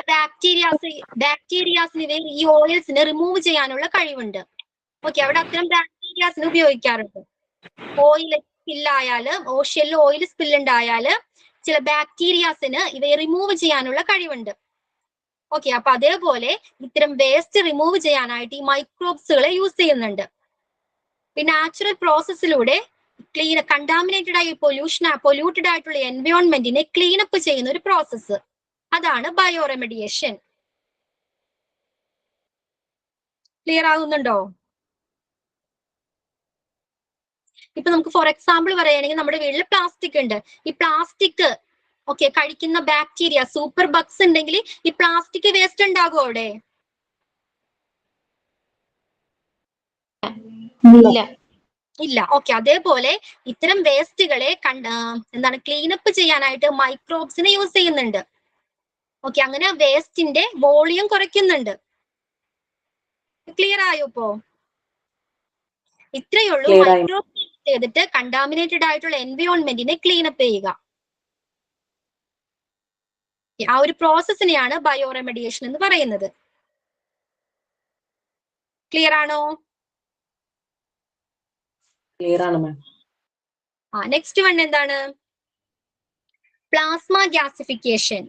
ബാക്ടീരിയാസിന് ഈ ഓയിൽസിനെ റിമൂവ് ചെയ്യാനുള്ള കഴിവുണ്ട്. ഓക്കെ, അവിടെ അത്തരം ബാക്ടീരിയാസിന് ഉപയോഗിക്കാറുണ്ട്. ഓയിൽ സ്പില്ലായാല്, ഓഷ്യനിൽ ഓയിൽ സ്പിൽ ഉണ്ടായാല് ചില ബാക്ടീരിയാസിന് ഇവയെ റിമൂവ് ചെയ്യാനുള്ള കഴിവുണ്ട്. ഓക്കെ, അപ്പൊ അതേപോലെ ഇത്തരം വേസ്റ്റ് റിമൂവ് ചെയ്യാനായിട്ട് ഈ മൈക്രോബ്സുകളെ യൂസ് ചെയ്യുന്നുണ്ട്. പിന്നെ നാച്ചുറൽ പ്രോസസ്സിലൂടെ കണ്ടാമിനേറ്റഡ് ആയി പൊല്യൂട്ടഡ് ആയിട്ടുള്ള എൻവയോൺമെന്റിനെ ക്ലീനപ്പ് ചെയ്യുന്ന ഒരു പ്രോസസ്സ്, അതാണ് ബയോറെമഡിയേഷൻ. ക്ലിയർ ആകുന്നുണ്ടോ? ഇപ്പൊ നമുക്ക് ഫോർ എക്സാമ്പിൾ പറയുകയാണെങ്കിൽ നമ്മുടെ വീട്ടിൽ പ്ലാസ്റ്റിക് ഉണ്ട്. ഈ പ്ലാസ്റ്റിക് ഓക്കെ കഴിക്കുന്ന ബാക്ടീരിയ സൂപ്പർ ബഗ്സ് ഉണ്ടെങ്കിൽ ഈ പ്ലാസ്റ്റിക് വേസ്റ്റ് ഉണ്ടാകുമോ അവിടെ? ഇല്ല. ഓക്കെ, അതേപോലെ ഇത്തരം വേസ്റ്റുകളെ ക്ലീനപ്പ് ചെയ്യാനായിട്ട് മൈക്രോബ്സിനെ യൂസ് ചെയ്യുന്നുണ്ട്. ഓക്കെ, അങ്ങനെ വേസ്റ്റിന്റെ വോളിയം കുറയ്ക്കുന്നുണ്ട്. ക്ലിയർ ആയോ ഇപ്പോ? ഇത്രയേ ഉള്ളൂ മൈക്രോബ്സ് യൂസ് ചെയ്തിട്ട് കണ്ടാമിനേറ്റഡ് ആയിട്ടുള്ള എൻവയോൺമെന്റിനെ ക്ലീനപ്പ് ചെയ്യുക. ആ ഒരു പ്രോസസ്സിനെയാണ് ബയോറെമഡിയേഷൻ എന്ന് പറയുന്നത്. ക്ലിയർ ആണോ? ക്ലിയർ ആണ് മാം. നെക്സ്റ്റ് വൺ എന്താണ്? Plasma gasification.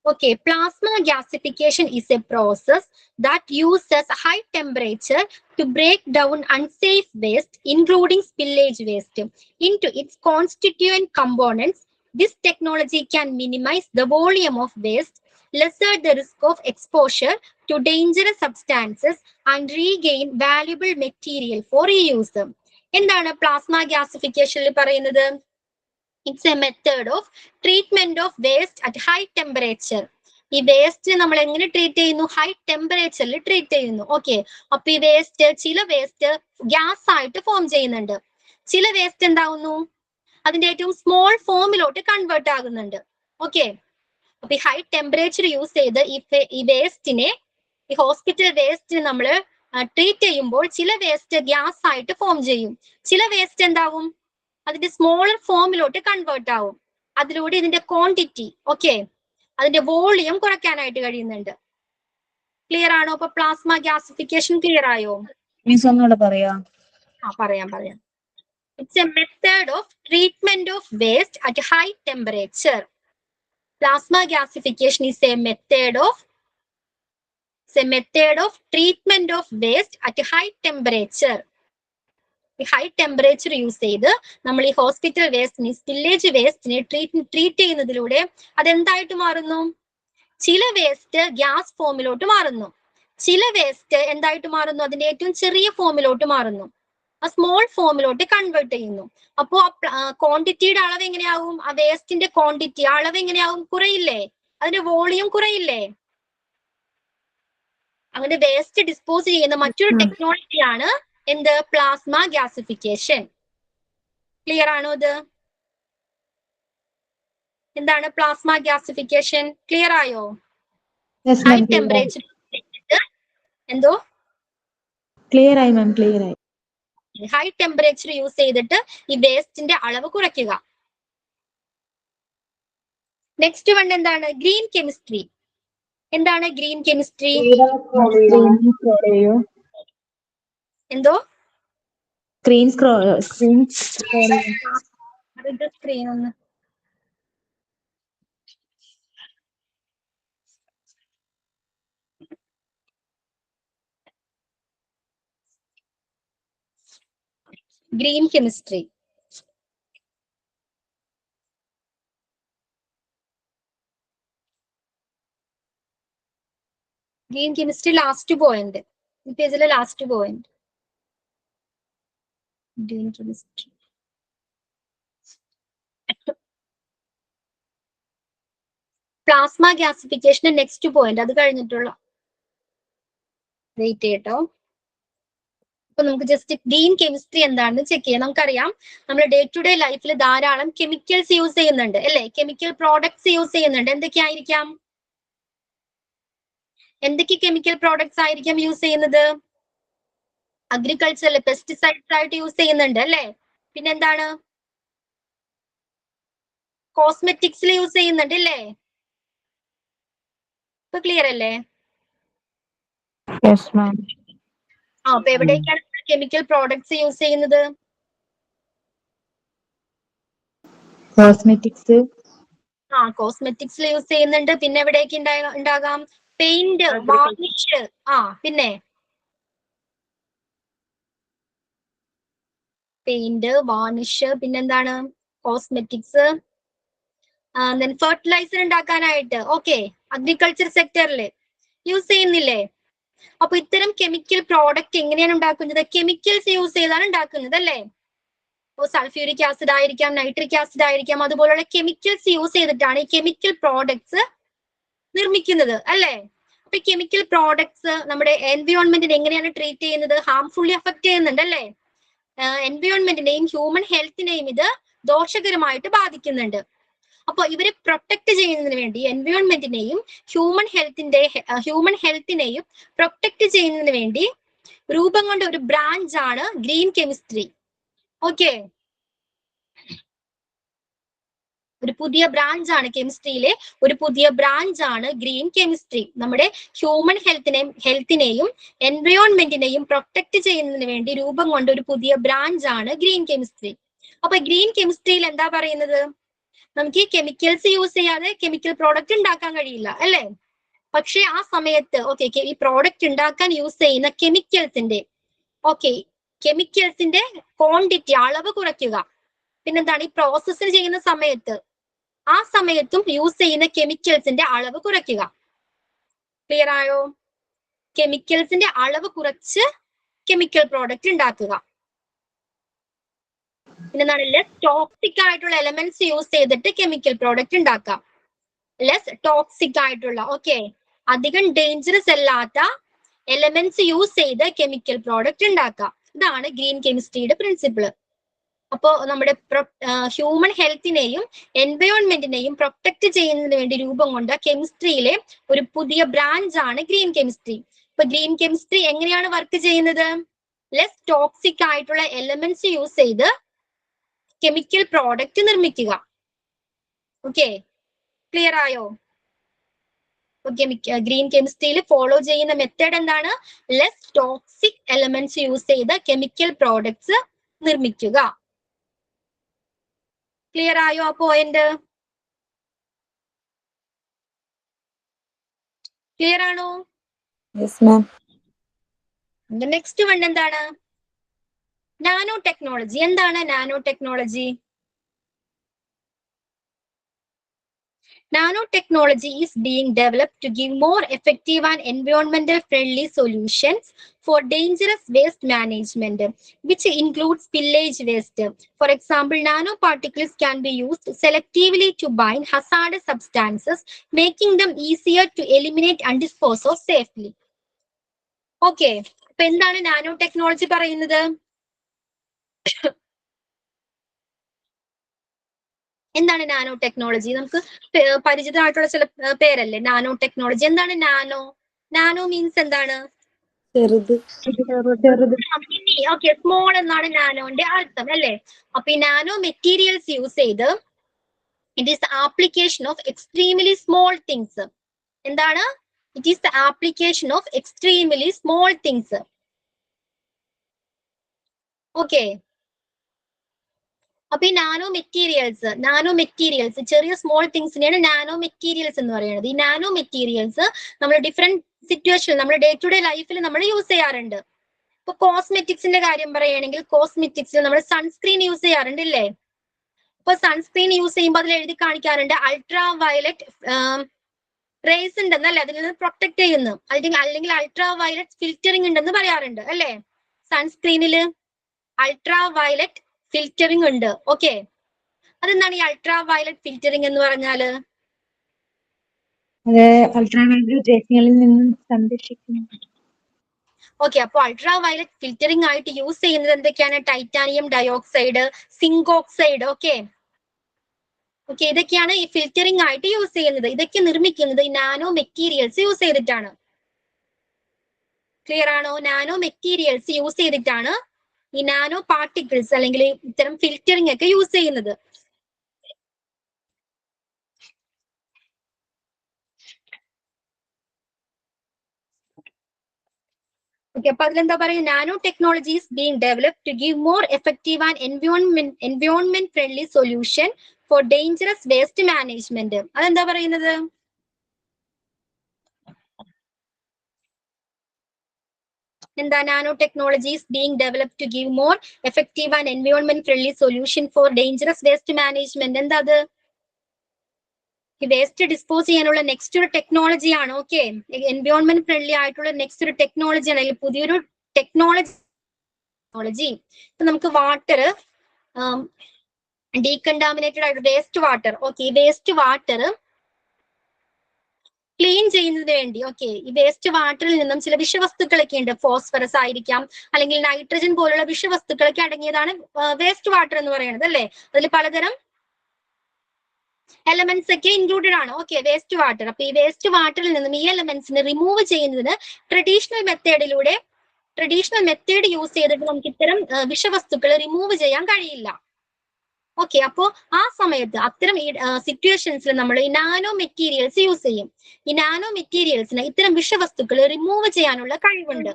Okay, plasma gasification is a process that uses high temperature to break down unsafe waste, including spillage waste, into its constituent components. This technology can minimize the volume of waste, lessen the risk of exposure to dangerous substances, and regain valuable material for reuse. എന്താണ് plasma ഗ്യാസിഫിക്കേഷനിൽ പറയുന്നത്? It's A method of treatment of waste at high temperature. ഈ waste നമ്മൾ എങ്ങനെ treat ചെയ്യുന്നു? High ടെമ്പറേച്ചറിൽ treat ചെയ്യുന്നു. Okay, അപ്പൊ ഈ ചില വേസ്റ്റ് ഗ്യാസ് ആയിട്ട് ഫോം ചെയ്യുന്നുണ്ട്, ചില വേസ്റ്റ് എന്താവുന്നു? അതിന്റെ ഏറ്റവും സ്മോൾ ഫോമിലോട്ട് കൺവേർട്ട് ആകുന്നുണ്ട്. ഓക്കെ, അപ്പൊ ഈ ഹൈ ടെമ്പറേച്ചർ യൂസ് ചെയ്ത് ഈ വേസ്റ്റിനെ, ഈ ഹോസ്പിറ്റൽ വേസ്റ്റിനെ നമ്മൾ ട്രീറ്റ് ചെയ്യുമ്പോൾ ചില വേസ്റ്റ് ഗ്യാസ് ആയിട്ട് ഫോം ചെയ്യും, ചില വേസ്റ്റ് എന്താവും? അതിന്റെ സ്മോളർ ഫോമിലോട്ട് കൺവേർട്ട് ആവും. അതിലൂടെ ഇതിന്റെ ക്വാണ്ടിറ്റി അതിന്റെ വോളിയം കുറയ്ക്കാനായിട്ട് കഴിയുന്നുണ്ട്. ക്ലിയർ ആണോ? അപ്പൊ പ്ലാസ്മ ഗ്യാസിഫിക്കേഷൻ ക്ലിയർ ആയോ? മീൻസ് ഒന്നുകൂടെ പറയാ. പറയാം. It's A method of treatment of waste at high temperature. Plasma gasification is A method of treatment of waste at high temperature. ഈ ഹൈ ടെമ്പറേച്ചർ യൂസ് ചെയ്ത് നമ്മൾ ഈ ഹോസ്പിറ്റൽ വേസ്റ്റിനെ, സ്പില്ലേജ് വേസ്റ്റിനെ ട്രീറ്റ് ചെയ്യുന്നതിലൂടെ അതെന്തായിട്ട് മാറുന്നു? ചില വേസ്റ്റ് ഗ്യാസ് ഫോമിലോട്ട് മാറുന്നു, ചില വേസ്റ്റ് എന്തായിട്ട് മാറുന്നു? അതിന്റെ ഏറ്റവും ചെറിയ ഫോമിലോട്ട് മാറുന്നു, ആ സ്മോൾ ഫോമിലോട്ട് കൺവേർട്ട് ചെയ്യുന്നു. അപ്പോ ക്വാണ്ടിറ്റിയുടെ അളവ് എങ്ങനെയാവും? ആ വേസ്റ്റിന്റെ ക്വാണ്ടിറ്റി അളവ് എങ്ങനെയാവും? കുറയില്ലേ? അതിന്റെ വോളിയം കുറയില്ലേ? അങ്ങനെ വേസ്റ്റ് ഡിസ്പോസ് ചെയ്യുന്ന മറ്റൊരു ടെക്നോളജിയാണ് എന്ത്? Plasma gasification. ക്ലിയർ ആണോ? ഇത് എന്താണ് പ്ലാസ്മ ഗ്യാസിഫിക്കേഷൻ? ക്ലിയർ ആയോ? ഹൈ ടെമ്പറേച്ചർ എന്തോ? ക്ലിയർ ആയി മാം, ക്ലിയർ ആയി. ഹൈ ടെമ്പറേച്ചർ യൂസ് ചെയ്തിട്ട് ഈ വേസ്റ്റിന്റെ അളവ് കുറയ്ക്കുക. നെക്സ്റ്റ് വൺ എന്താണ്? Green chemistry. എന്താണ് ഗ്രീൻ കെമിസ്ട്രി? എന്തോ? സ്ക്രീൻ ഒന്ന് green chemistry. Green chemistry last point, ഈ പേജിലെ last point. Green chemistry plasma gasification next point, അത് കഴിഞ്ഞിട്ടുള്ള. വെയിറ്റ് ചെയ്യട്ടോ. അപ്പൊ നമുക്ക് ജസ്റ്റ് ഗ്രീൻ കെമിസ്ട്രി എന്താണെന്ന് ചെക്ക് ചെയ്യാം. നമുക്കറിയാം നമ്മൾ ഡേ ടു ഡേ ലൈഫിൽ ധാരാളം കെമിക്കൽസ് യൂസ് ചെയ്യുന്നുണ്ട് അല്ലെ, കെമിക്കൽ പ്രോഡക്ട്സ് യൂസ് ചെയ്യുന്നുണ്ട്. എന്തൊക്കെയായിരിക്കാം, എന്തൊക്കെ കെമിക്കൽ പ്രോഡക്ട്സ് ആയിരിക്കാം യൂസ് ചെയ്യുന്നത്? അഗ്രികൾച്ചറിൽ പെസ്റ്റിസൈഡ്സ് ആയിട്ട് യൂസ് ചെയ്യുന്നുണ്ട് അല്ലെ. പിന്നെന്താണ്, കോസ്മെറ്റിക്സിൽ യൂസ് ചെയ്യുന്നുണ്ട് അല്ലേ? ഇപ്പൊ ക്ലിയർ അല്ലേ? അപ്പൊ എവിടേക്കാണ് കെമിക്കൽ പ്രോഡക്ട്സ് യൂസ് ചെയ്യുന്നത്? കോസ്മെറ്റിക്സ്. കോസ്മെറ്റിക്സിൽ യൂസ് ചെയ്യുന്നുണ്ട്. പിന്നെ എവിടേക്ക് ഉണ്ടാകാം? Paint, varnish. പിന്നെ പെയിന്റ്, വാർണിഷ്, പിന്നെന്താണ്, കോസ്മെറ്റിക്സ്, ഫെർട്ടിലൈസർ ഉണ്ടാക്കാനായിട്ട്. ഓക്കെ, അഗ്രികൾച്ചർ സെക്ടറിൽ യൂസ് ചെയ്യുന്നില്ലേ? അപ്പൊ ഇത്തരം കെമിക്കൽ പ്രോഡക്റ്റ് എങ്ങനെയാണ് ഉണ്ടാക്കുന്നത്? കെമിക്കൽസ് യൂസ് ചെയ്താണ് ഉണ്ടാക്കുന്നത് അല്ലേ? സൾഫ്യൂരിക് ആസിഡ് ആയിരിക്കാം, നൈട്രിക് ആസിഡ് ആയിരിക്കാം, അതുപോലുള്ള കെമിക്കൽസ് യൂസ് ചെയ്തിട്ടാണ് ഈ കെമിക്കൽ പ്രോഡക്ട്സ് നിർമ്മിക്കുന്നത് അല്ലേ? അപ്പൊ കെമിക്കൽ പ്രോഡക്ട്സ് നമ്മുടെ എൻവയോൺമെന്റിനെ എങ്ങനെയാണ് ട്രീറ്റ് ചെയ്യുന്നത്? ഹാർംഫുള്ളി അഫക്ട് ചെയ്യുന്നുണ്ട് അല്ലേ? എൻവയോൺമെന്റിനെയും ഹ്യൂമൻ ഹെൽത്തിനെയും ഇത് ദോഷകരമായിട്ട് ബാധിക്കുന്നുണ്ട്. അപ്പൊ ഇവരെ പ്രൊട്ടക്ട് ചെയ്യുന്നതിന് വേണ്ടി എൻവയോൺമെന്റിനെയും ഹ്യൂമൻ ഹെൽത്തിനെയും പ്രൊട്ടക്ട് ചെയ്യുന്നതിന് വേണ്ടി രൂപം കൊണ്ട ഒരു ബ്രാഞ്ച് ആണ് ഗ്രീൻ കെമിസ്ട്രി. ഓക്കെ, ഒരു പുതിയ ബ്രാഞ്ച് ആണ് കെമിസ്ട്രിയിലെ ഒരു പുതിയ ബ്രാഞ്ച് ആണ് ഗ്രീൻ കെമിസ്ട്രി. നമ്മുടെ ഹ്യൂമൻ ഹെൽത്തിനെയും എൻവയോൺമെന്റിനെയും പ്രൊട്ടക്ട് ചെയ്യുന്നതിന് വേണ്ടി രൂപം കൊണ്ട ഒരു പുതിയ ബ്രാഞ്ച് ആണ് ഗ്രീൻ കെമിസ്ട്രി. അപ്പൊ ഗ്രീൻ കെമിസ്ട്രിയിൽ എന്താ പറയുന്നത്? നമുക്ക് ഈ കെമിക്കൽസ് യൂസ് ചെയ്യാതെ കെമിക്കൽ പ്രോഡക്റ്റ് ഉണ്ടാക്കാൻ കഴിയില്ല അല്ലേ? പക്ഷെ ആ സമയത്ത് ഈ പ്രോഡക്റ്റ് ഉണ്ടാക്കാൻ യൂസ് ചെയ്യുന്ന കെമിക്കൽസിന്റെ ക്വാണ്ടിറ്റി, അളവ് കുറയ്ക്കുക. പിന്നെന്താണ്, ഈ പ്രോസസ്സ് ചെയ്യുന്ന സമയത്ത് ആ സമയത്തും യൂസ് ചെയ്യുന്ന കെമിക്കൽസിന്റെ അളവ് കുറയ്ക്കുക. ക്ലിയർ ആയോ? കെമിക്കൽസിന്റെ അളവ് കുറച്ച് കെമിക്കൽ പ്രോഡക്റ്റ് ഉണ്ടാക്കുക. പിന്നെന്താണ്, ലെസ് ടോക്സിക് ആയിട്ടുള്ള എലമെന്റ്സ് യൂസ് ചെയ്തിട്ട് കെമിക്കൽ പ്രോഡക്റ്റ് ഉണ്ടാക്കാം. ലെസ് ടോക്സിക് ആയിട്ടുള്ള അധികം ഡേഞ്ചറസ് അല്ലാത്ത എലമെന്റ്സ് യൂസ് ചെയ്ത് കെമിക്കൽ പ്രോഡക്റ്റ് ഉണ്ടാക്കാം. ഇതാണ് ഗ്രീൻ കെമിസ്ട്രിയുടെ പ്രിൻസിപ്പിൾ. അപ്പോ നമ്മുടെ ഹ്യൂമൻ ഹെൽത്തിനെയും എൻവയോൺമെന്റിനെയും പ്രൊട്ടക്ട് ചെയ്യുന്നതിന് വേണ്ടി രൂപം കൊണ്ട കെമിസ്ട്രിയിലെ ഒരു പുതിയ ബ്രാഞ്ച് ആണ് ഗ്രീൻ കെമിസ്ട്രി. ഇപ്പൊ ഗ്രീൻ കെമിസ്ട്രി എങ്ങനെയാണ് വർക്ക് ചെയ്യുന്നത്? ലെസ് ടോക്സിക് ആയിട്ടുള്ള എലമെന്റ്സ് യൂസ് ചെയ്ത് കെമിക്കൽ പ്രോഡക്റ്റ് നിർമ്മിക്കുക. ഓക്കെ, ക്ലിയർ ആയോ? ഗ്രീൻ കെമിസ്ട്രിയിൽ ഫോളോ ചെയ്യുന്ന മെത്തേഡ് എന്താണ്? ലെസ് ടോക്സിക് എലമെന്റ്സ് യൂസ് ചെയ്ത് കെമിക്കൽ പ്രോഡക്ട്സ് നിർമ്മിക്കുക. ക്ലിയർ ആയോ ആ പോയിന്റ്? ക്ലിയർ ആണോ? നെക്സ്റ്റ് വൺ എന്താണ്? Nano technology. എന്താണ് nano technology? Nanotechnology is being developed to give more effective and environmental friendly solutions for dangerous waste management, which includes spillage waste. For example, nanoparticles can be used selectively to bind hazardous substances, making them easier to eliminate and dispose of safely. Okay, അപ്പൊ എന്താണ് nano technology പറയുന്നത്? എന്താണ് nano technology? നമുക്ക് പരിചിതമായിട്ടുള്ള ചില പേരല്ലേ nano technology. എന്താണ് nano? Nano means എന്താണ്? സ്മോൾ എന്നാണ് നാനോന്റെ അർത്ഥം അല്ലേ? അപ്പൊ ഈ നാനോ മെറ്റീരിയൽസ് യൂസ് ചെയ്ത് it is application of extremely small things. എന്താണ്? It is the application of extremely small things. Okay, അപ്പൊ ഈ നാനോ മെറ്റീരിയൽസ് ചെറിയ സ്മോൾ തിങ്സിനെയാണ് നാനോ മെറ്റീരിയൽസ് എന്ന് പറയുന്നത്. ഈ നാനോ മെറ്റീരിയൽസ് നമ്മൾ ഡിഫറെന്റ് സിറ്റുവേഷൻ നമ്മുടെ ഡേ ടു ഡേ ലൈഫിൽ നമ്മൾ യൂസ് ചെയ്യാറുണ്ട്. ഇപ്പൊ കോസ്മെറ്റിക്സിന്റെ കാര്യം പറയുകയാണെങ്കിൽ കോസ്മെറ്റിക്സിൽ നമ്മൾ സൺസ്ക്രീൻ യൂസ് ചെയ്യാറുണ്ട് ഇല്ലേ? ഇപ്പൊ സൺസ്ക്രീൻ യൂസ് ചെയ്യുമ്പോൾ അതിൽ എഴുതി കാണിക്കാറുണ്ട് അൾട്രാ വയലറ്റ് റേസ് ഉണ്ടെന്നല്ലേ, അതിൽ നിന്ന് പ്രൊട്ടക്ട് ചെയ്യുന്നു. അല്ലെങ്കിൽ അൾട്രാ വയലറ്റ് ഫിൽറ്ററിംഗ് ഉണ്ടെന്ന് പറയാറുണ്ട് അല്ലേ? സൺസ്ക്രീനിൽ അൾട്രാ വയലറ്റ് ഫിൽറ്ററിംഗ് ഉണ്ട്. ഓക്കെ, അതെന്താണ് ഈ അൾട്രാ വയലറ്റ് ഫിൽറ്ററിംഗ് എന്ന് പറഞ്ഞാല്? അത് അൾട്രാവയലറ്റ് രശ്മികളിൽ നിന്നും സംരക്ഷിക്കുന്നു. ഓക്കെ, അപ്പൊ അൾട്രാ വയലറ്റ് ഫിൽറ്ററിംഗ് ആയിട്ട് യൂസ് ചെയ്യുന്നത് എന്തൊക്കെയാണ്? Titanium dioxide, zinc oxide. Okay, ഇതൊക്കെയാണ് ഈ ഫിൽറ്ററിംഗ് ആയിട്ട് യൂസ് ചെയ്യുന്നത്. ഇതൊക്കെ നിർമ്മിക്കുന്നത് ഈ നാനോ മെറ്റീരിയൽസ് യൂസ് ചെയ്തിട്ടാണ്. ക്ലിയർ ആണോ? നാനോ മെറ്റീരിയൽസ് യൂസ് ചെയ്തിട്ടാണ് ഈ നാനോ പാർട്ടിക്കിൾസ് അല്ലെങ്കിൽ ഇത്തരം ഫിൽറ്ററിംഗ് ഒക്കെ യൂസ് ചെയ്യുന്നത്. ഓക്കെ, അപ്പൊ അതിലെന്താ പറയുക? Nano technologies being developed to give more effective and environment friendly solution for dangerous waste management. അതെന്താ പറയുന്നത്? എന്താ? Nano technologies being developed to give more effective and environment friendly solution for dangerous waste management. എന്താ അത്? ഈ waste dispose ചെയ്യാനുള്ള next ഒരു ടെക്നോളജിയാണ്. Okay, environment friendly ആയിട്ടുള്ള നെക്സ്റ്റ് ഒരു ടെക്നോളജിയാണ്, അല്ലെങ്കിൽ പുതിയൊരു ടെക്നോളജി. ഇപ്പൊ നമുക്ക് വാട്ടർ, ഡീകണ്ടാമിനേറ്റഡ് ആയിട്ട് waste water. Okay, waste water clean ചെയ്യുന്നതിന് വേണ്ടി, ഓക്കെ, ഈ വേസ്റ്റ് വാട്ടറിൽ നിന്നും ചില വിഷവസ്തുക്കളൊക്കെ ഉണ്ട്. ഫോസ്ഫറസ് ആയിരിക്കാം, അല്ലെങ്കിൽ നൈട്രജൻ പോലുള്ള വിഷവസ്തുക്കളൊക്കെ അടങ്ങിയതാണ് വേസ്റ്റ് വാട്ടർ എന്ന് പറയുന്നത്, അല്ലേ? അതിൽ പലതരം എലമെന്റ്സ് ഒക്കെ ഇൻക്ലൂഡഡ് ആണ്. Okay, waste water. അപ്പൊ ഈ വേസ്റ്റ് വാട്ടറിൽ നിന്നും ഈ എലമെന്റ്സിനെ റിമൂവ് ചെയ്യുന്നതിന് ട്രഡീഷണൽ മെത്തേഡ് യൂസ് ചെയ്തിട്ട് നമുക്ക് ഇത്തരം വിഷവസ്തുക്കൾ റിമൂവ് ചെയ്യാൻ കഴിയില്ല. ഓക്കെ, അപ്പോ ആ സമയത്ത് അത്തരം ഈ സിറ്റുവേഷൻസിൽ നമ്മൾ ഈ നാനോ മെറ്റീരിയൽസ് യൂസ് ചെയ്യും. ഈ നാനോ മെറ്റീരിയൽസിന് ഇത്തരം വിഷവസ്തുക്കൾ റിമൂവ് ചെയ്യാനുള്ള കഴിവുണ്ട്.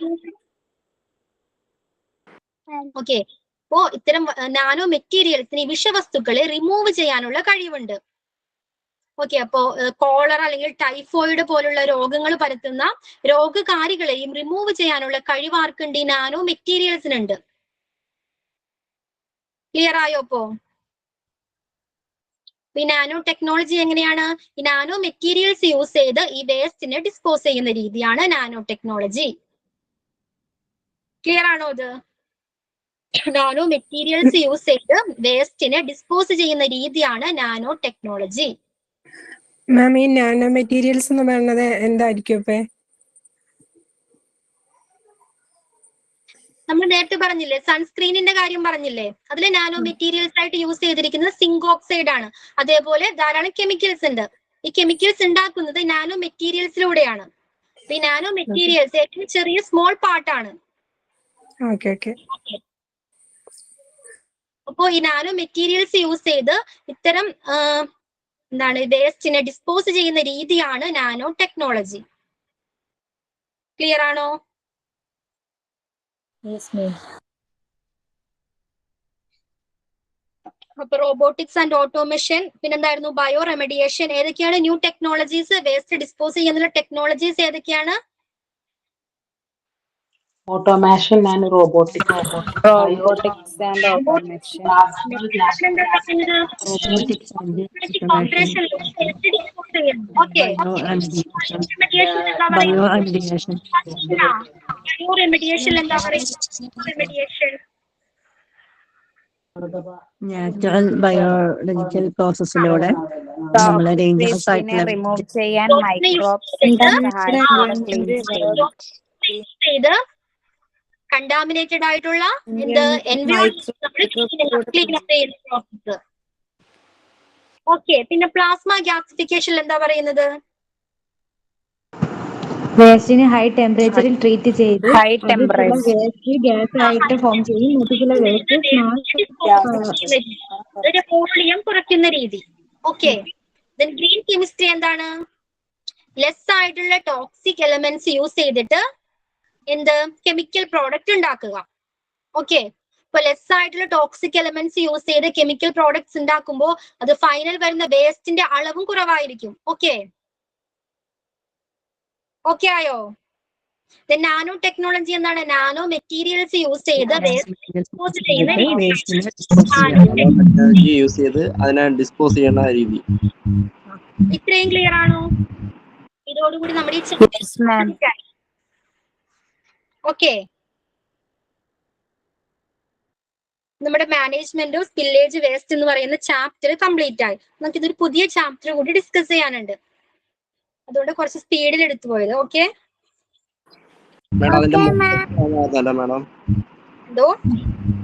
ഓക്കെ, അപ്പോ ഇത്തരം നാനോ മെറ്റീരിയൽസിന് ഈ വിഷവസ്തുക്കളെ റിമൂവ് ചെയ്യാനുള്ള കഴിവുണ്ട്. ഓക്കെ, അപ്പോ കോളറ അല്ലെങ്കിൽ ടൈഫോയിഡ് പോലുള്ള രോഗങ്ങൾ പരത്തുന്ന രോഗകാരികളെയും റിമൂവ് ചെയ്യാനുള്ള കഴിവ് ആർക്കുണ്ട്? ഈ നാനോ മെറ്റീരിയൽസിനുണ്ട്. ക്ലിയർ ആയോ? അപ്പോ ഈ നാനോ ടെക്നോളജി എങ്ങനെയാണ്? ഈ നാനോ മെറ്റീരിയൽസ് യൂസ് ചെയ്ത് ഈ വേസ്റ്റിനെ ഡിസ്പോസ് ചെയ്യുന്ന രീതിയാണ് നാനോ ടെക്നോളജി. ക്ലിയർ ആണോ? ഇത് നാനോ മെറ്റീരിയൽസ് യൂസ് ചെയ്ത് വേസ്റ്റിനെ ഡിസ്പോസ് ചെയ്യുന്ന രീതിയാണ് നാനോ ടെക്നോളജി. മാം, ഈ നാനോ മെറ്റീരിയൽസ് എന്ന് പറയുന്നത് എന്തായിരിക്കും? നമ്മൾ നേരത്തെ പറഞ്ഞില്ലേ, സൺസ്ക്രീനിന്റെ കാര്യം പറഞ്ഞില്ലേ? അതിൽ നാനോ മെറ്റീരിയൽസ് ആയിട്ട് യൂസ് ചെയ്തിരിക്കുന്നത് സിങ്ക് ഓക്സൈഡ് ആണ്. അതേപോലെ ധാരാളം കെമിക്കൽസ് ഉണ്ട്. ഈ കെമിക്കൽസ് ഉണ്ടാക്കുന്നത് നാനോ മെറ്റീരിയൽസിലൂടെയാണ്. ഈ നാനോ മെറ്റീരിയൽസ് ഏറ്റവും ചെറിയ സ്മോൾ പാർട്ടാണ്. അപ്പോ ഈ നാനോ മെറ്റീരിയൽസ് യൂസ് ചെയ്ത് ഇത്തരം വേസ്റ്റിനെ ഡിസ്പോസ് ചെയ്യുന്ന രീതിയാണ് നാനോ ടെക്നോളജി. ക്ലിയർ ആണോ? അപ്പൊ റോബോട്ടിക്സ് ആൻഡ് ഓട്ടോമേഷൻ, പിന്നെന്തായിരുന്നു? Bio remediation. ഏതൊക്കെയാണ് ന്യൂ ടെക്നോളജീസ്? വേസ്റ്റ് ഡിസ്പോസ് ചെയ്യുന്ന ടെക്നോളജീസ് ഏതൊക്കെയാണ്? Automation and robotics. Robotics and automation. Natural biological പ്രോസസ്സിലൂടെ നമ്മളെ ഡേഞ്ചറസ് ആയിട്ടുള്ള റിമൂവ് ചെയ്യാൻ മൈക്രോബ്സ് ചെയ്ത് കണ്ടാമിനേറ്റഡ് ആയിട്ടുള്ള പ്രോസസ്. ഓക്കെ, പിന്നെ പ്ലാസ്മ ഗ്യാസിഫിക്കേഷൻ എന്താ പറയുന്നത്? വേസ്റ്റിനെ ഹൈ ടെമ്പറേച്ചറിൽ ട്രീറ്റ് ചെയ്ത് വേസ്റ്റ് ഗ്യാസ് ആയിട്ട് ഫോം ചെയ്യും. മറ്റുള്ള വേസ്റ്റ് വോളിയം കുറയ്ക്കുന്ന രീതി. ഓക്കെ, ഗ്രീൻ കെമിസ്ട്രി എന്താണ്? ലെസ് ആയിട്ടുള്ള ടോക്സിക് എലമെന്റ്സ് യൂസ് ചെയ്തിട്ട് കെമിക്കൽ പ്രോഡക്റ്റ് ഉണ്ടാക്കുക. ഓക്കെ, ഇപ്പൊ ലെസ് ആയിട്ടുള്ള ടോക്സിക് എലമെന്റ്സ് യൂസ് ചെയ്ത് കെമിക്കൽ പ്രോഡക്ട്സ് ഉണ്ടാക്കുമ്പോൾ അത് ഫൈനൽ വരുന്ന വേസ്റ്റിന്റെ അളവും കുറവായിരിക്കും. ഓക്കെ ആയോ? നാനോ ടെക്നോളജി എന്താണ്? നാനോ മെറ്റീരിയൽസ് യൂസ് ചെയ്ത് യൂസ് ചെയ്ത് അതിനെ ഡിസ്പോസ് ചെയ്യുന്ന രീതി. ഇത്രയും ക്ലിയർ ആണോ? ഇതോടുകൂടി നമ്മുടെ ഈ ഓക്കെ, നമ്മുടെ മാനേജ്മെന്റ് ഓഫ് സ്പില്ലേജ് വേസ്റ്റ് എന്ന് പറയുന്ന ചാപ്റ്റർ കംപ്ലീറ്റ് ആയി. നമുക്ക് ഇതൊരു പുതിയ ചാപ്റ്റർ കൂടി ഡിസ്കസ് ചെയ്യാനുണ്ട്. അതുകൊണ്ട് കുറച്ച് സ്പീഡിൽ എടുത്തു പോയത്. ഓക്കെ, മേഡം അതിന്റെ മേഡം എന്തോ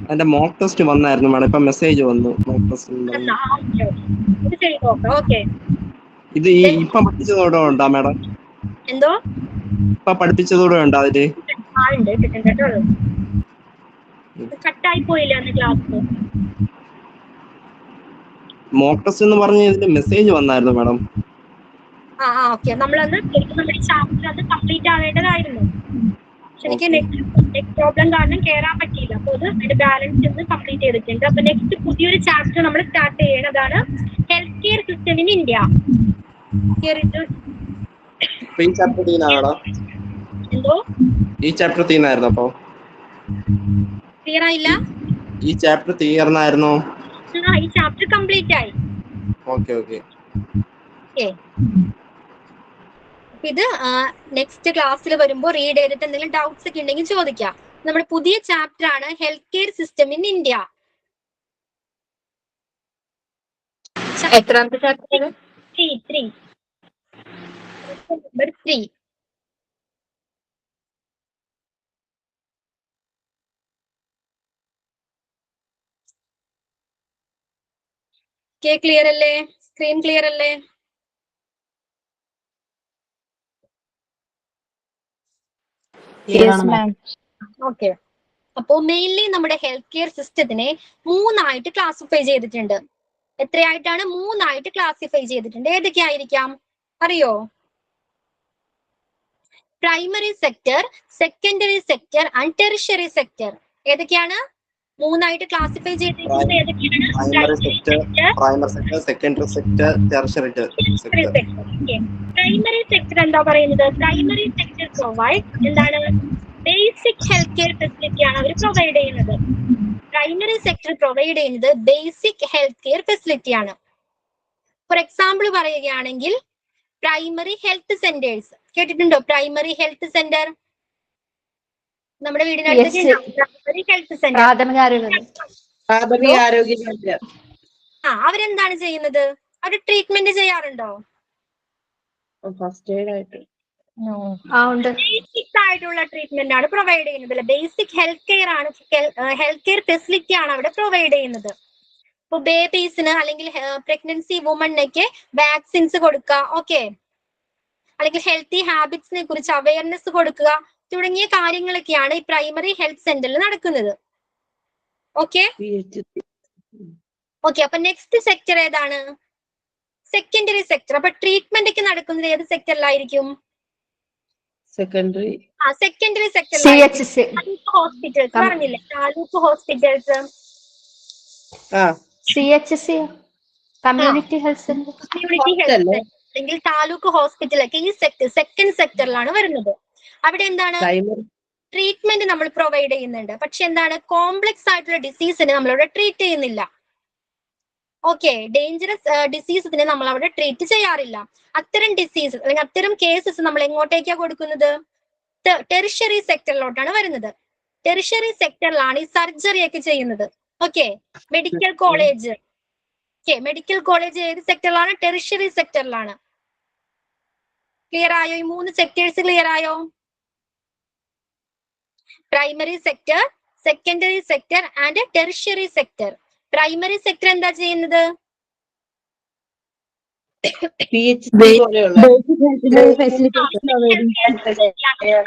അതിന്റെ മോക്ക് ടെസ്റ്റ് വന്നായിരുന്നു മേഡം. ഇപ്പൊ മെസ്സേജ് വന്നു മോക്ക് ടെസ്റ്റ്. ഇത് ചെയ്ത് നോക്കാം. ഓക്കെ, ഇത് ഈ ഇപ്പം പഠിപ്പിച്ചതോടെ ഉണ്ടോ മേഡം? എന്തോ ഇപ്പൊ പഠിപ്പിച്ചതോടെ ഉണ്ടോ അതില്? ആളുണ്ട് കിട്ടുന്നുണ്ട് കേട്ടോ. കട്ടായി പോയില്ല അന്ന് ക്ലാസ്. മോക്ക് ടെസ്റ്റ് എന്ന് പറഞ്ഞ് ഇതിന്റെ മെസ്സേജ് വന്നായിരുന്നു മേഡം. ഓക്കെ, നമ്മളന്ന് നമ്മുടെ ചാപ്റ്റർ അത് കംപ്ലീറ്റ് ആവേണ്ടതായിരുന്നു. എനിക്ക് നെക്സ്റ്റ് പ്രോബ്ലം കാരണം കയറാൻ പറ്റിയില്ല. അപ്പൊ അത് അതിന്റെ ബാലൻസ് ഒന്ന് കംപ്ലീറ്റ് ചെയ്തിട്ടുണ്ട്. അപ്പൊ നെക്സ്റ്റ് പുതിയൊരു ചാപ്റ്റർ നമ്മൾ സ്റ്റാർട്ട് ചെയ്യണതാണ് health care system in India. ഈ ചാപ്റ്റർ തീനാണോ? എന്തോ ഈ ചാപ്റ്റർ തീർന്നായിരുന്നു? അപ്പൊ ക്ലിയർ ആയില്ല. ഈ ചാപ്റ്റർ തീർന്നായിരുന്നു? ഈ ചാപ്റ്റർ കംപ്ലീറ്റ് ആയി. Okay okay. ഇത് നെക്സ്റ്റ് ക്ലാസ്സിൽ വരുമ്പോൾ റീഡ് ചെയ്തിട്ട് എന്തെങ്കിലും ഡൗട്ട്സ് ഒക്കെ ഉണ്ടെങ്കിൽ ചോദിക്കാം. നമ്മുടെ പുതിയ ചാപ്റ്റർ ആണ് health care system in India. എത്രാമത്തെ ചാപ്റ്റർ? 3 നമ്പർ 3. ക്ലിയർ അല്ലേ? സ്ക്രീൻ ക്ലിയർ അല്ലേ? ഓക്കെ, അപ്പോ മെയിൻലി നമ്മുടെ ഹെൽത്ത് കെയർ സിസ്റ്റത്തിനെ 3 ക്ലാസിഫൈ ചെയ്തിട്ടുണ്ട്. എത്രയായിട്ടാണ്? 3 ക്ലാസിഫൈ ചെയ്തിട്ടുണ്ട്. ഏതൊക്കെയായിരിക്കാം അറിയോ? Primary sector, secondary sector and tertiary sector. ഏതൊക്കെയാണ് 3 ക്ലാസിഫൈ ചെയ്തിരിക്കുന്നത്? ഏതൊക്കെയാണ്? Primary sector, secondary sector, tertiary sector. Primary sector എന്താ പറയുന്നത്? പ്രൈമറി സെക്ടർ പ്രൊവൈഡ് എന്താണ്? ബേസിക് ഹെൽത്ത് കെയർ ഫെസിലിറ്റി ആണ് അവർ പ്രൊവൈഡ് ചെയ്യുന്നത്. പ്രൈമറി സെക്ടർ പ്രൊവൈഡ് ചെയ്യുന്നത് ബേസിക് ഹെൽത്ത് കെയർ ഫെസിലിറ്റി ആണ്. ഫോർ എക്സാമ്പിൾ പറയുകയാണെങ്കിൽ പ്രൈമറി ഹെൽത്ത് സെന്റേഴ്സ് കേട്ടിട്ടുണ്ടോ? പ്രൈമറി ഹെൽത്ത് സെന്റർ നമ്മുടെ വീടിനടുത്ത് പ്രൈമറി ഹെൽത്ത് സെന്റർ, അവരെന്താണ് ചെയ്യുന്നത്? അവർ ട്രീറ്റ്മെന്റ് ചെയ്യാറുണ്ടോ? ഫസ്റ്റ് എയ്ഡ് ആയിട്ട് ബേസിക് ആയിട്ടുള്ള ട്രീറ്റ്മെന്റ് ആണ് പ്രൊവൈഡ് ചെയ്യുന്നത്. ബേസിക് ഹെൽത്ത് കെയർ ആണ്, ഹെൽത്ത് കെയർ ഫെസിലിറ്റി ആണ് അവിടെ പ്രൊവൈഡ് ചെയ്യുന്നത്. ഇപ്പൊ ബേബീസിന് അല്ലെങ്കിൽ പ്രഗ്നൻസി വുമണിനൊക്കെ വാക്സിൻസ് കൊടുക്കുക, ഓക്കെ, അല്ലെങ്കിൽ ഹെൽത്തി ഹാബിറ്റ്സിനെ കുറിച്ച് അവയർനെസ് കൊടുക്കുക തുടങ്ങിയ കാര്യങ്ങളൊക്കെയാണ് ഈ പ്രൈമറി ഹെൽത്ത് സെന്ററിൽ നടക്കുന്നത്. ഓക്കെ ഓക്കെ, അപ്പൊ നെക്സ്റ്റ് സെക്ടർ ഏതാണ്? Secondary sector. അപ്പൊ ട്രീറ്റ്മെന്റ് ഒക്കെ നടക്കുന്നത് ഏത് സെക്ടറിലായിരിക്കും? സെക്കൻഡറി സെക്കൻഡറി സെക്ടറിലായിരിക്കും. ഹോസ്പിറ്റൽസ് പറഞ്ഞില്ലേ, taluk hospitals, community health centre, community health centre അല്ലെങ്കിൽ താലൂക്ക് ഹോസ്പിറ്റലൊക്കെ ഈ സെക്കൻഡ് സെക്ടറിലാണ് വരുന്നത്. അവിടെ എന്താണ്? ട്രീറ്റ്മെന്റ് നമ്മൾ പ്രൊവൈഡ് ചെയ്യുന്നുണ്ട്. പക്ഷെ എന്താണ്? കോംപ്ലക്സ് ആയിട്ടുള്ള ഡിസീസിനെ നമ്മളവിടെ ട്രീറ്റ് ചെയ്യുന്നില്ല. ഓക്കെ, ഡേഞ്ചറസ് ഡിസീസസിനെ നമ്മൾ അവിടെ ട്രീറ്റ് ചെയ്യാറില്ല. അത്തരം ഡിസീസസ് അല്ലെങ്കിൽ അത്തരം കേസസ് നമ്മൾ എങ്ങോട്ടേക്കാണ് കൊടുക്കുന്നത്? ടെറിഷറി സെക്ടറിലോട്ടാണ് വരുന്നത്. ടെറിഷറി സെക്ടറിലാണ് ഈ സർജറി ഒക്കെ ചെയ്യുന്നത്. Okay, medical college, medical college ഏത് സെക്ടറിലാണ്? ടെറിഷറി സെക്ടറിലാണ്. ക്ലിയർ ആയോ? ഈ 3 സെക്ടേഴ്സ് ക്ലിയർ ആയോ? Primary sector, secondary sector and tertiary sector. Primary sector എന്താ ചെയ്യുന്നത്?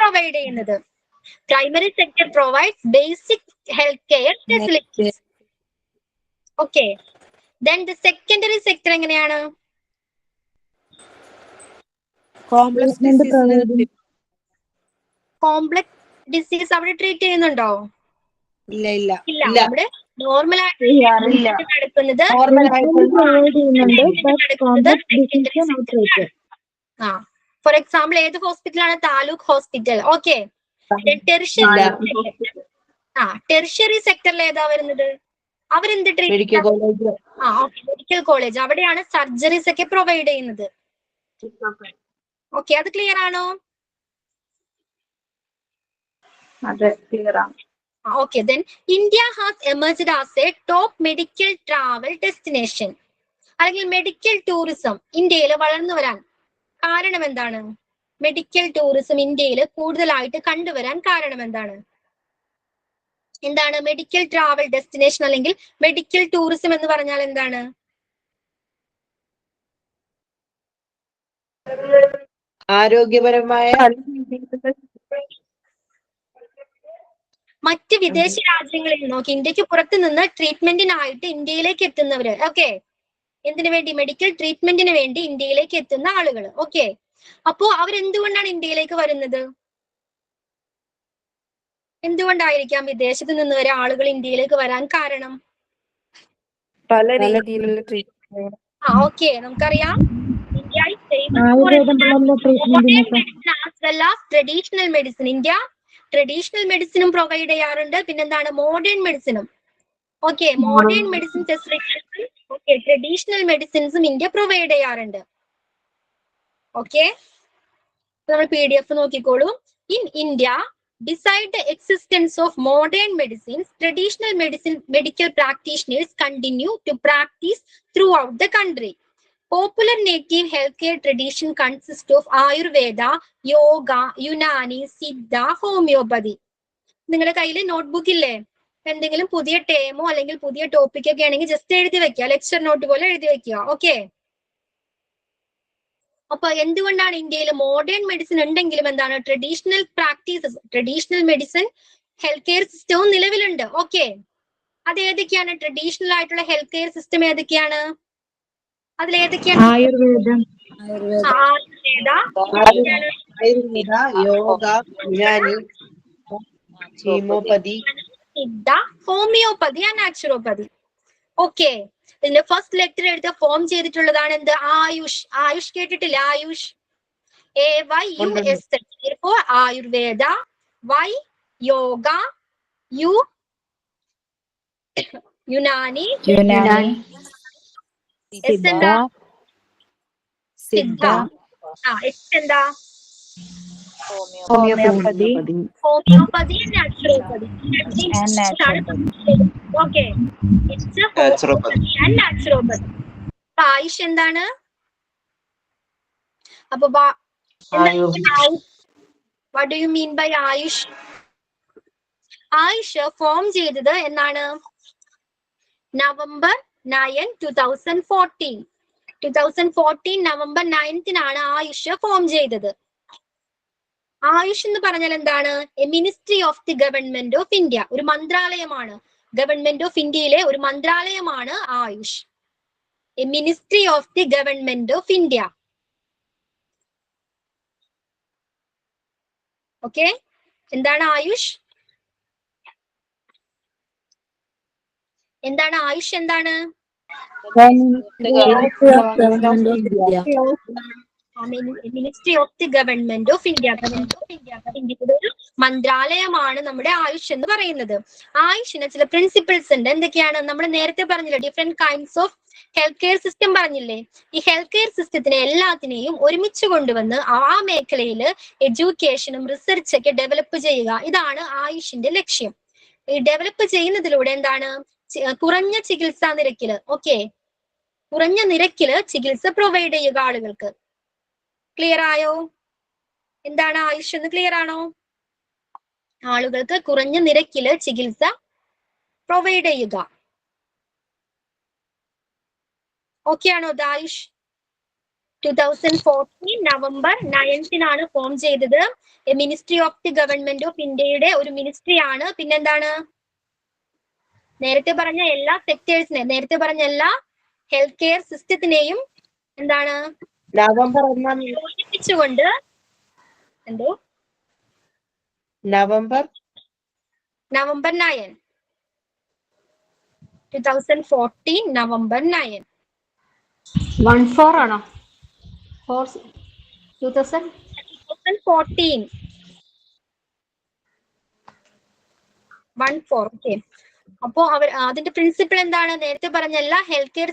പ്രൊവൈഡ് ചെയ്യുന്നത്. Primary sector provides basic health care facilities. Okay, then the secondary sector എങ്ങനെയാണ്? Complex disease അവിടെ treat ചെയ്യുന്നുണ്ടോ? ഇല്ല. അവിടെ നോർമൽ ആയിട്ട് നടക്കുന്നത് ഫോർ എക്സാമ്പിൾ ഏത് ഹോസ്പിറ്റലാണ്? താലൂക്ക് ഹോസ്പിറ്റൽ. ഓക്കെ, ടെറിഷറി സെക്ടറിൽ ഏതാ വരുന്നത്? അവരെന്ത് ട്രീറ്റ്മെന്റ്? മെഡിക്കൽ കോളേജ്, അവിടെയാണ് സർജറീസ് ഒക്കെ പ്രൊവൈഡ് ചെയ്യുന്നത്. ഓക്കെ, അത് ക്ലിയർ ആണോ? Okay, then India has emerged as a top medical travel destination. അല്ലെങ്കിൽ മെഡിക്കൽ ടൂറിസം ഇന്ത്യയിൽ വളർന്നു വരാൻ കാരണം എന്താണ്? മെഡിക്കൽ ടൂറിസം ഇന്ത്യയിൽ കൂടുതലായിട്ട് കണ്ടുവരാൻ കാരണം എന്താണ്? എന്താണ് മെഡിക്കൽ ട്രാവൽ ഡെസ്റ്റിനേഷൻ അല്ലെങ്കിൽ മെഡിക്കൽ ടൂറിസം എന്ന് പറഞ്ഞാൽ എന്താണ്? ആരോഗ്യപരമായ മറ്റ് വിദേശ രാജ്യങ്ങളിൽ നോക്കി ഇന്ത്യക്ക് പുറത്ത് നിന്ന് ട്രീറ്റ്മെന്റിനായിട്ട് ഇന്ത്യയിലേക്ക് എത്തുന്നവര്. ഓക്കെ, എന്തിനു വേണ്ടി? മെഡിക്കൽ ട്രീറ്റ്മെന്റിന് വേണ്ടി ഇന്ത്യയിലേക്ക് എത്തുന്ന ആളുകൾ. ഓക്കെ, അപ്പോ അവരെന്തുകൊണ്ടാണ് ഇന്ത്യയിലേക്ക് വരുന്നത്? എന്തുകൊണ്ടായിരിക്കാം വിദേശത്ത് നിന്ന് വരെ ആളുകൾ ഇന്ത്യയിലേക്ക് വരാൻ കാരണം? പല രീതിയിലുള്ള ട്രീറ്റ്മെന്റ്. ഓക്കെ, നമുക്കറിയാം India traditional medicine. India traditional മെഡിസിനും പ്രൊവൈഡ് ചെയ്യാറുണ്ട്. പിന്നെന്താണ്? മോഡേൺ മെഡിസിനും. ഓക്കെ, മോഡേൺ മെഡിസിൻ ഫെസിലിറ്റീസും ഓക്കെ ട്രഡീഷണൽ മെഡിസിൻസും ഇന്ത്യ പ്രൊവൈഡ് ചെയ്യാറുണ്ട്. ഓക്കെ, നമ്മൾ PDF നോക്കിക്കോളൂ. In India, beside the existence of modern medicines, traditional medical practitioners continue to practice throughout the country. Popular native healthcare tradition consists of Ayurveda, Yoga, Unani, Siddha, Homeopathy. നിങ്ങളുടെ കയ്യിൽ notebook ഇല്ലേ? എന്തെങ്കിലും പുതിയ ടേമോ അല്ലെങ്കിൽ പുതിയ topic ഒക്കെ ആണെങ്കിൽ ജസ്റ്റ് എഴുതി വെക്കുക, ലെക്ചർ നോട്ട് പോലെ എഴുതി വെക്കുക. ഓക്കെ, അപ്പൊ എന്തുകൊണ്ടാണ് ഇന്ത്യയിൽ മോഡേൺ മെഡിസിൻ ഉണ്ടെങ്കിലും എന്താണ് traditional practices, traditional medicine health care സിസ്റ്റവും നിലവിലുണ്ട്. ഓക്കെ, അത് ഏതൊക്കെയാണ് ട്രഡീഷണൽ ആയിട്ടുള്ള ഹെൽത്ത് കെയർ സിസ്റ്റം? ഏതൊക്കെയാണ്? അതിലേതൊക്കെയാണ്? ആയുർവേദം, Ayurveda, yoga, Unani, homeopathy, Siddha, homeopathy and naturopathy. Okay, ഇതിന്റെ ഫസ്റ്റ് ലെറ്റർ എടുത്ത് ഫോം ചെയ്തിട്ടുള്ളതാണ് എന്ത്? ആയുഷ്. ആയുഷ് കേട്ടിട്ടില്ല? Ayush, AYUS. Ayurveda, Y yoga, U Unani, S എന്താ? സിദ്ധ. S എന്താ? Homeopathy homeopathy and naturopathy. Okay, it's homeopathy and naturopathy. Ayush എന്താണ്? അപ്പൊ what do you mean by Ayush? Ayush form ചെയ്തത് എന്നാണ്? നവംബർ 9, 2014. 2014 നവംബർ 9 ആയുഷ് ഫോം ചെയ്തത്. ആയുഷ് എന്ന് പറഞ്ഞാൽ എന്താണ്? A ministry of the government of India. ഒരു മന്ത്രാലയമാണ്. ഗവൺമെന്റ് ഓഫ് ഇന്ത്യയിലെ ഒരു മന്ത്രാലയമാണ് Ayush. A ministry of the government of India. Okay, എന്താണ് ആയുഷ്? എന്താണ് ആയുഷ്? എന്താണ്? Ministry of the government of India. ഇന്ത്യയുടെ ഒരു മന്ത്രാലയമാണ് നമ്മുടെ ആയുഷ് എന്ന് പറയുന്നത്. ആയുഷിന് ചില പ്രിൻസിപ്പിൾസ് ഉണ്ട്. എന്തൊക്കെയാണ്? നമ്മൾ നേരത്തെ പറഞ്ഞില്ലേ, different kinds of health care system പറഞ്ഞില്ലേ? ഈ ഹെൽത്ത് കെയർ സിസ്റ്റത്തിനെ എല്ലാത്തിനെയും ഒരുമിച്ച് കൊണ്ടുവന്ന് ആ മേഖലയിൽ എഡ്യൂക്കേഷനും റിസർച്ചൊക്കെ ഡെവലപ്പ് ചെയ്യുക. ഇതാണ് ആയുഷിന്റെ ലക്ഷ്യം. ഈ ഡെവലപ്പ് ചെയ്യുന്നതിലൂടെ എന്താണ്? കുറഞ്ഞ ചികിത്സാ നിരക്കില്, ഓക്കെ, കുറഞ്ഞ നിരക്കില് ചികിത്സ പ്രൊവൈഡ് ചെയ്യുക ആളുകൾക്ക്. ക്ലിയർ ആയോ? എന്താണ് ആയുഷ് എന്ന് ക്ലിയർ ആണോ? ആളുകൾക്ക് കുറഞ്ഞ നിരക്കില് ചികിത്സ പ്രൊവൈഡ് ചെയ്യുക. ഓക്കെ ആണോ? ആയുഷ് 2014 നവംബർ 9 ഫോം ചെയ്തത്. Ministry of the government of ഇന്ത്യയുടെ ഒരു മിനിസ്ട്രി ആണ്. പിന്നെന്താണ്? നേരത്തെ പറഞ്ഞ എല്ലാ സെക്ടേഴ്സിനെ, നേരത്തെ പറഞ്ഞ എല്ലാ ഹെൽത്ത് കെയർ സിസ്റ്റത്തിനെയും എന്താണ്? നവംബർ യോജിപ്പിച്ചുകൊണ്ട് എന്തോ നവംബർ 9 2014 നവംബർ 9. 14 ആണോ? 2014 14. ഓക്കെ, അപ്പോ അതിന്റെ പ്രിൻസിപ്പിൾ എന്താണ്? നേരത്തെ പറഞ്ഞ എല്ലാ ഹെൽത്ത് കെയർ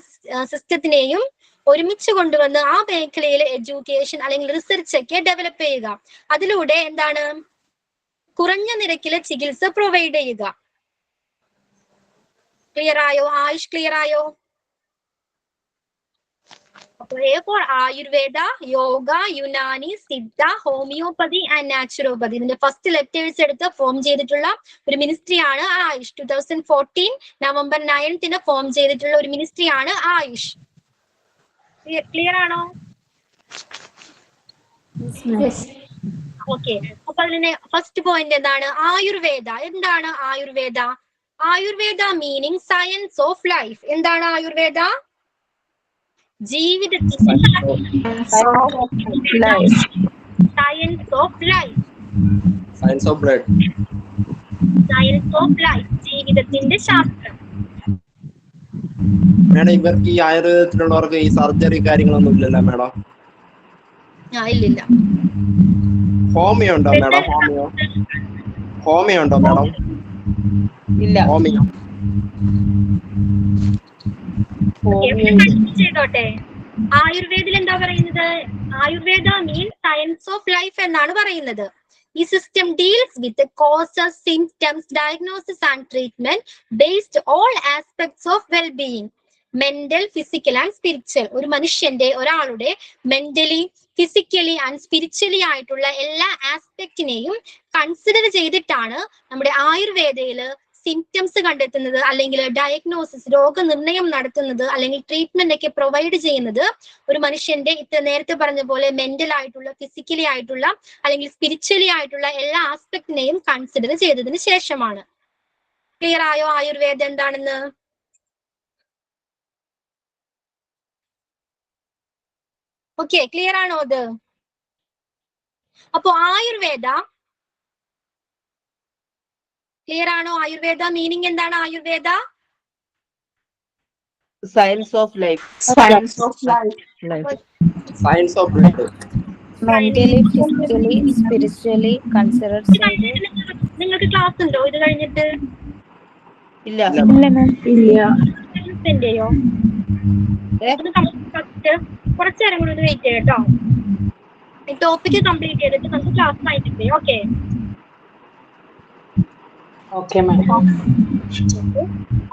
സിസ്റ്റത്തിനെയും ഒരുമിച്ച് കൊണ്ടുവന്ന് ആ മേഖലയിൽ എഡ്യൂക്കേഷൻ അല്ലെങ്കിൽ റിസർച്ച് ഒക്കെ ഡെവലപ്പ് ചെയ്യുക. അതിലൂടെ എന്താണ്? കുറഞ്ഞ നിരക്കില് ചികിത്സ പ്രൊവൈഡ് ചെയ്യുക. ക്ലിയർ ആയോ? ആയുഷ് ക്ലിയർ ആയോ? അപ്പോൾ A for Ayurveda, yoga, Unani, Siddha, homeopathy and naturopathy. ഇതിന്റെ ഫസ്റ്റ് ലെറ്റേഴ്സ് എടുത്ത് ഫോം ചെയ്തിട്ടുള്ള ഒരു മിനിസ്ട്രിയാണ് ആയുഷ്. 2014 നവംബർ 9 ഫോം ചെയ്തിട്ടുള്ള ഒരു മിനിസ്ട്രിയാണ് ആയുഷ്. ക്ലിയർ ആണോ? ഓക്കെ. അപ്പൊ അതിന് ഫസ്റ്റ് പോയിന്റ് എന്താണ്? ആയുർവേദ. എന്താണ് Ayurveda? Ayurveda meaning science of life. എന്താണ് ആയുർവേദ? ജീവിതത്തിന്റെ science of life. Science of blood. Science of life, ജീവിതത്തിന്റെ ശാസ്ത്രം. മേഡം, ഇവർക്ക് ഈ ആയുർവേദത്തിലുള്ളവർക്ക് ഈ സർജറി കാര്യങ്ങളൊന്നും ഇല്ലല്ലോ മേഡം? ഇല്ലില്ല. ഹോമിയോ ഉണ്ടോ മേഡം? ഹോമിയോ ഉണ്ടോ മേഡം? ഇല്ല. ഹോമിയോ ചെയ്തോട്ടെ. ആയുർവേദത്തിൽ എന്താ പറയുന്നത്? ആയുർവേദ മീൻ സയൻസ് ഓഫ് ലൈഫ് എന്നാണ് പറയുന്നത്. ഈ system deals with causes, symptoms, diagnosis and treatment based all aspects of wellbeing, mental, physical and spiritual. ഒരു മനുഷ്യന്റെ, ഒരാളുടെ മെന്റലി, ഫിസിക്കലി ആൻഡ് സ്പിരിച്വലി ആയിട്ടുള്ള എല്ലാ ആസ്പെക്റ്റിനെയും കൺസിഡർ ചെയ്തിട്ടാണ് നമ്മുടെ ആയുർവേദയില് സിംറ്റംസ് കണ്ടെത്തുന്നത്, അല്ലെങ്കിൽ ഡയഗ്നോസിസ്, രോഗനിർണയം നടത്തുന്നത്, അല്ലെങ്കിൽ ട്രീറ്റ്മെന്റ് ഒക്കെ പ്രൊവൈഡ് ചെയ്യുന്നത് ഒരു മനുഷ്യന്റെ നേരത്തെ പറഞ്ഞ പോലെ മെന്റൽ ആയിട്ടുള്ള, ഫിസിക്കലി ആയിട്ടുള്ള, അല്ലെങ്കിൽ സ്പിരിച്വലി ആയിട്ടുള്ള എല്ലാ ആസ്പെക്റ്റിനെയും കൺസിഡർ ചെയ്തതിന് ശേഷമാണ്. ക്ലിയർ ആയോ ആയുർവേദം എന്താണെന്ന്? ഓക്കെ, ക്ലിയർ ആണോ അത്? അപ്പോ ആയുർവേദ ക്ലിയർ ആണോ? ആയുർവേദ മീനിങ് എന്താണ്? Ayurveda science of life. Science of life. Science of blood. Mentally, physically, spiritually consider ചെയ്ത്. നിങ്ങൾക്ക് ക്ലാസ് ഉണ്ടോ ഇത് കഴിഞ്ഞിട്ട്? ഇല്ല. യോ കുറച്ചു നേരം കൂടി ഒന്ന് വെയിറ്റ് ചെയ്യാം കേട്ടോ. ഈ ടോപ്പിക് കംപ്ലീറ്റ് ചെയ്തിട്ട് നമുക്ക് ക്ലാസ് ആയിട്ട്. ഓക്കെ. Okay madam.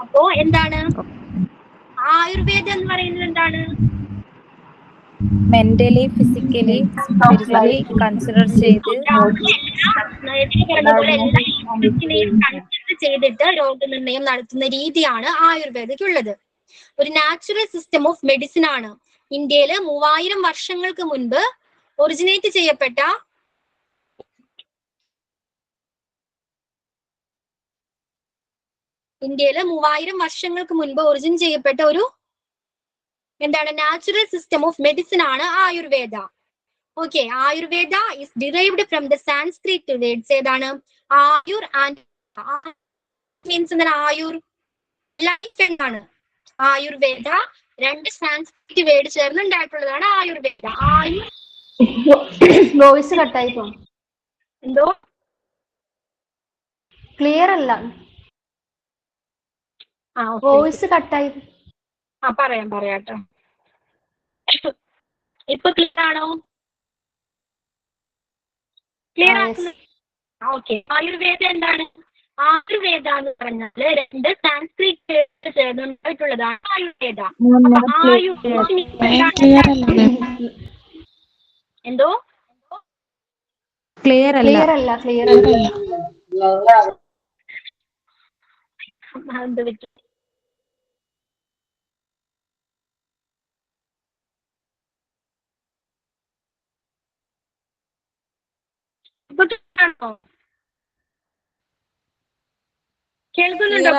അപ്പോ എന്താണ് ആയുർവേദം എന്ന് പറയുന്നത്? എന്താണ്? മെന്റലി, ഫിസിക്കലി, സ്പിരിച്വലി കൺസിഡർ ചെയ്ത് കൺസിഡർ ചെയ്തിട്ട് രോഗനിർണയം നടത്തുന്ന രീതിയാണ് ആയുർവേദക്കുള്ളത്. ഒരു നാച്ചുറൽ സിസ്റ്റം ഓഫ് മെഡിസിൻ ആണ്. ഇന്ത്യയില് 3000 വർഷങ്ങൾക്ക് മുൻപ് ഒറിജിനേറ്റ് ചെയ്യപ്പെട്ട ഒറിജിൻ ചെയ്യപ്പെട്ട ഒരു എന്താണ് നാച്ചുറൽ സിസ്റ്റം ഓഫ് മെഡിസിൻ ആണ് Ayurveda. Okay. Ayurveda is derived from the Sanskrit words. ഏതാണ്? ആയുർ ആൻഡ് മീൻസ് എന്താണ്? ആയുർ, ലൈഫ് എന്നാണ്. ആയുർവേദ രണ്ട് സാൻസ്ക്രിറ്റ് വേർഡ് ചേർന്ന് ഉണ്ടായിട്ടുള്ളതാണ് ആയുർവേദ. ആയുർ വോയിസ് കട്ടായിപ്പോ. എന്തോ ക്ലിയർ അല്ല, വോയിസ് കട്ടായി. പറയാട്ടോ. ഇപ്പൊ ക്ലിയർ ആണോ? ക്ലിയർ ആണ്. ഓക്കെ. ആയുർവേദ എന്താണ്? ആയുർവേദ എന്ന് പറഞ്ഞാല് രണ്ട് സാൻസ്ക്രിറ്റ് ചേർന്നുണ്ടായിട്ടുള്ളതാണ് ആയുർവേദ. എന്തോ ക്ലിയർ അല്ല. എന്ത് പറ്റി? കേൾക്കുന്നുണ്ടോ?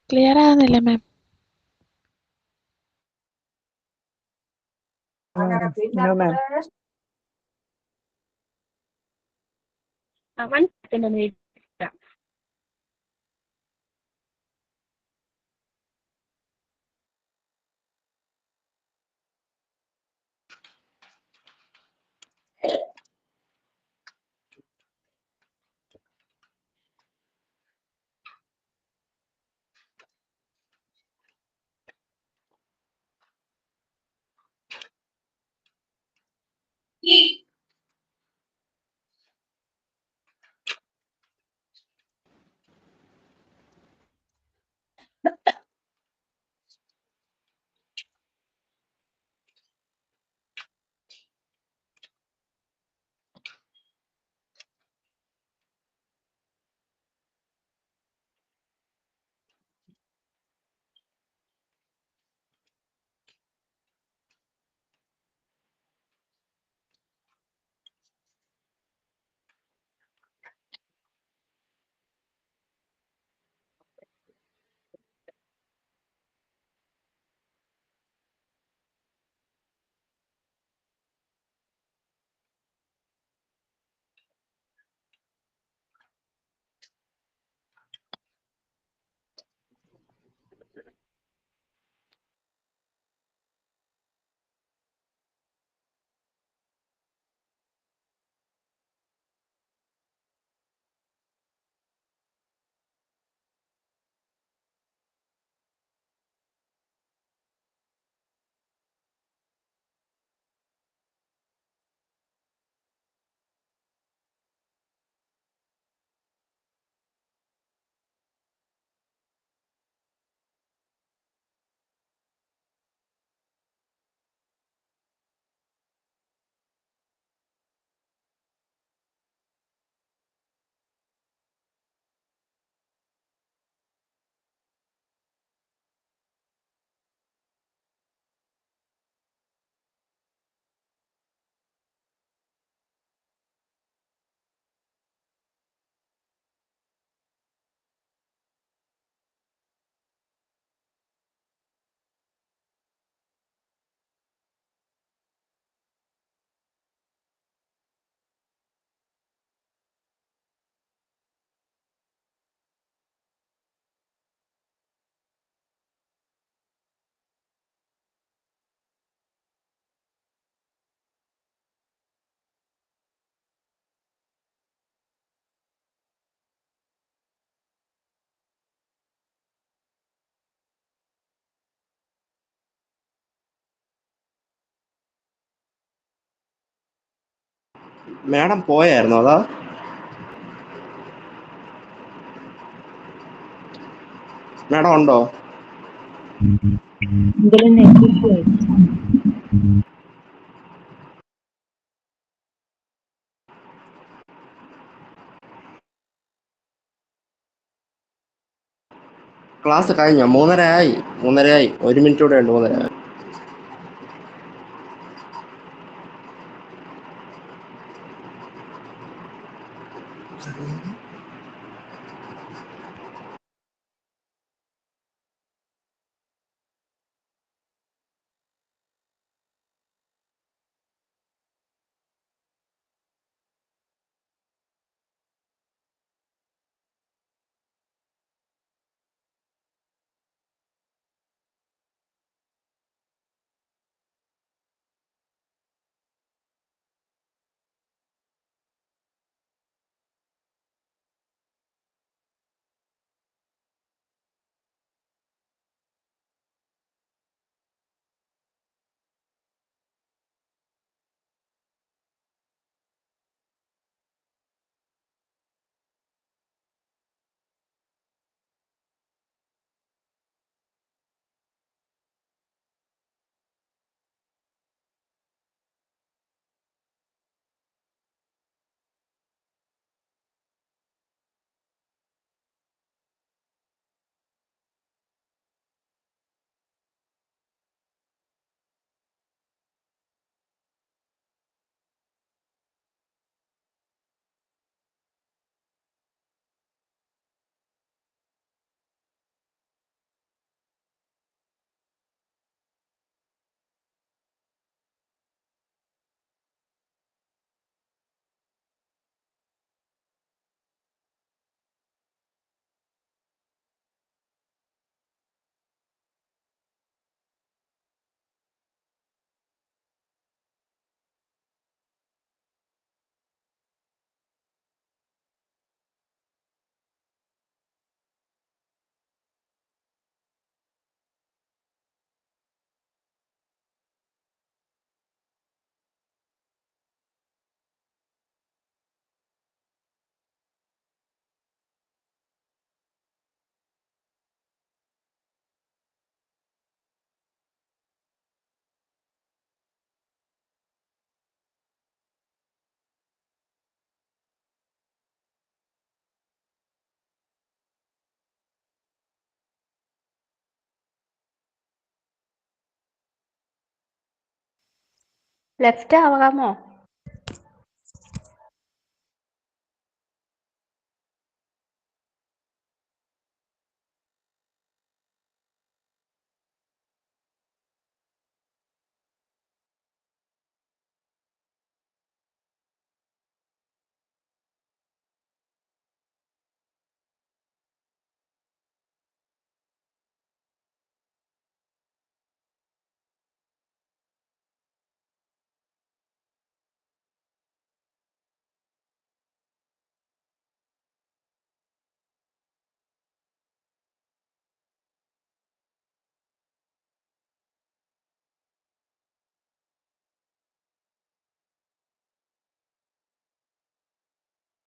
ക്ലിയർ ആവുന്നില്ല മാം. One second ഒന്ന് wait ചെയ്യാം. മാഡം പോയായിരുന്നോ അതാ? മാഡം ഉണ്ടോ? എന്തെങ്കിലും നെറ്റ് ഇഷ്യൂ ആയി. ക്ലാസ് കഴിഞ്ഞോ? 3:30 ആയി. 1 മിനിറ്റ് കൂടെ ഉണ്ട്. 3:30. ലെഫ്റ്റ് ആവാമോ?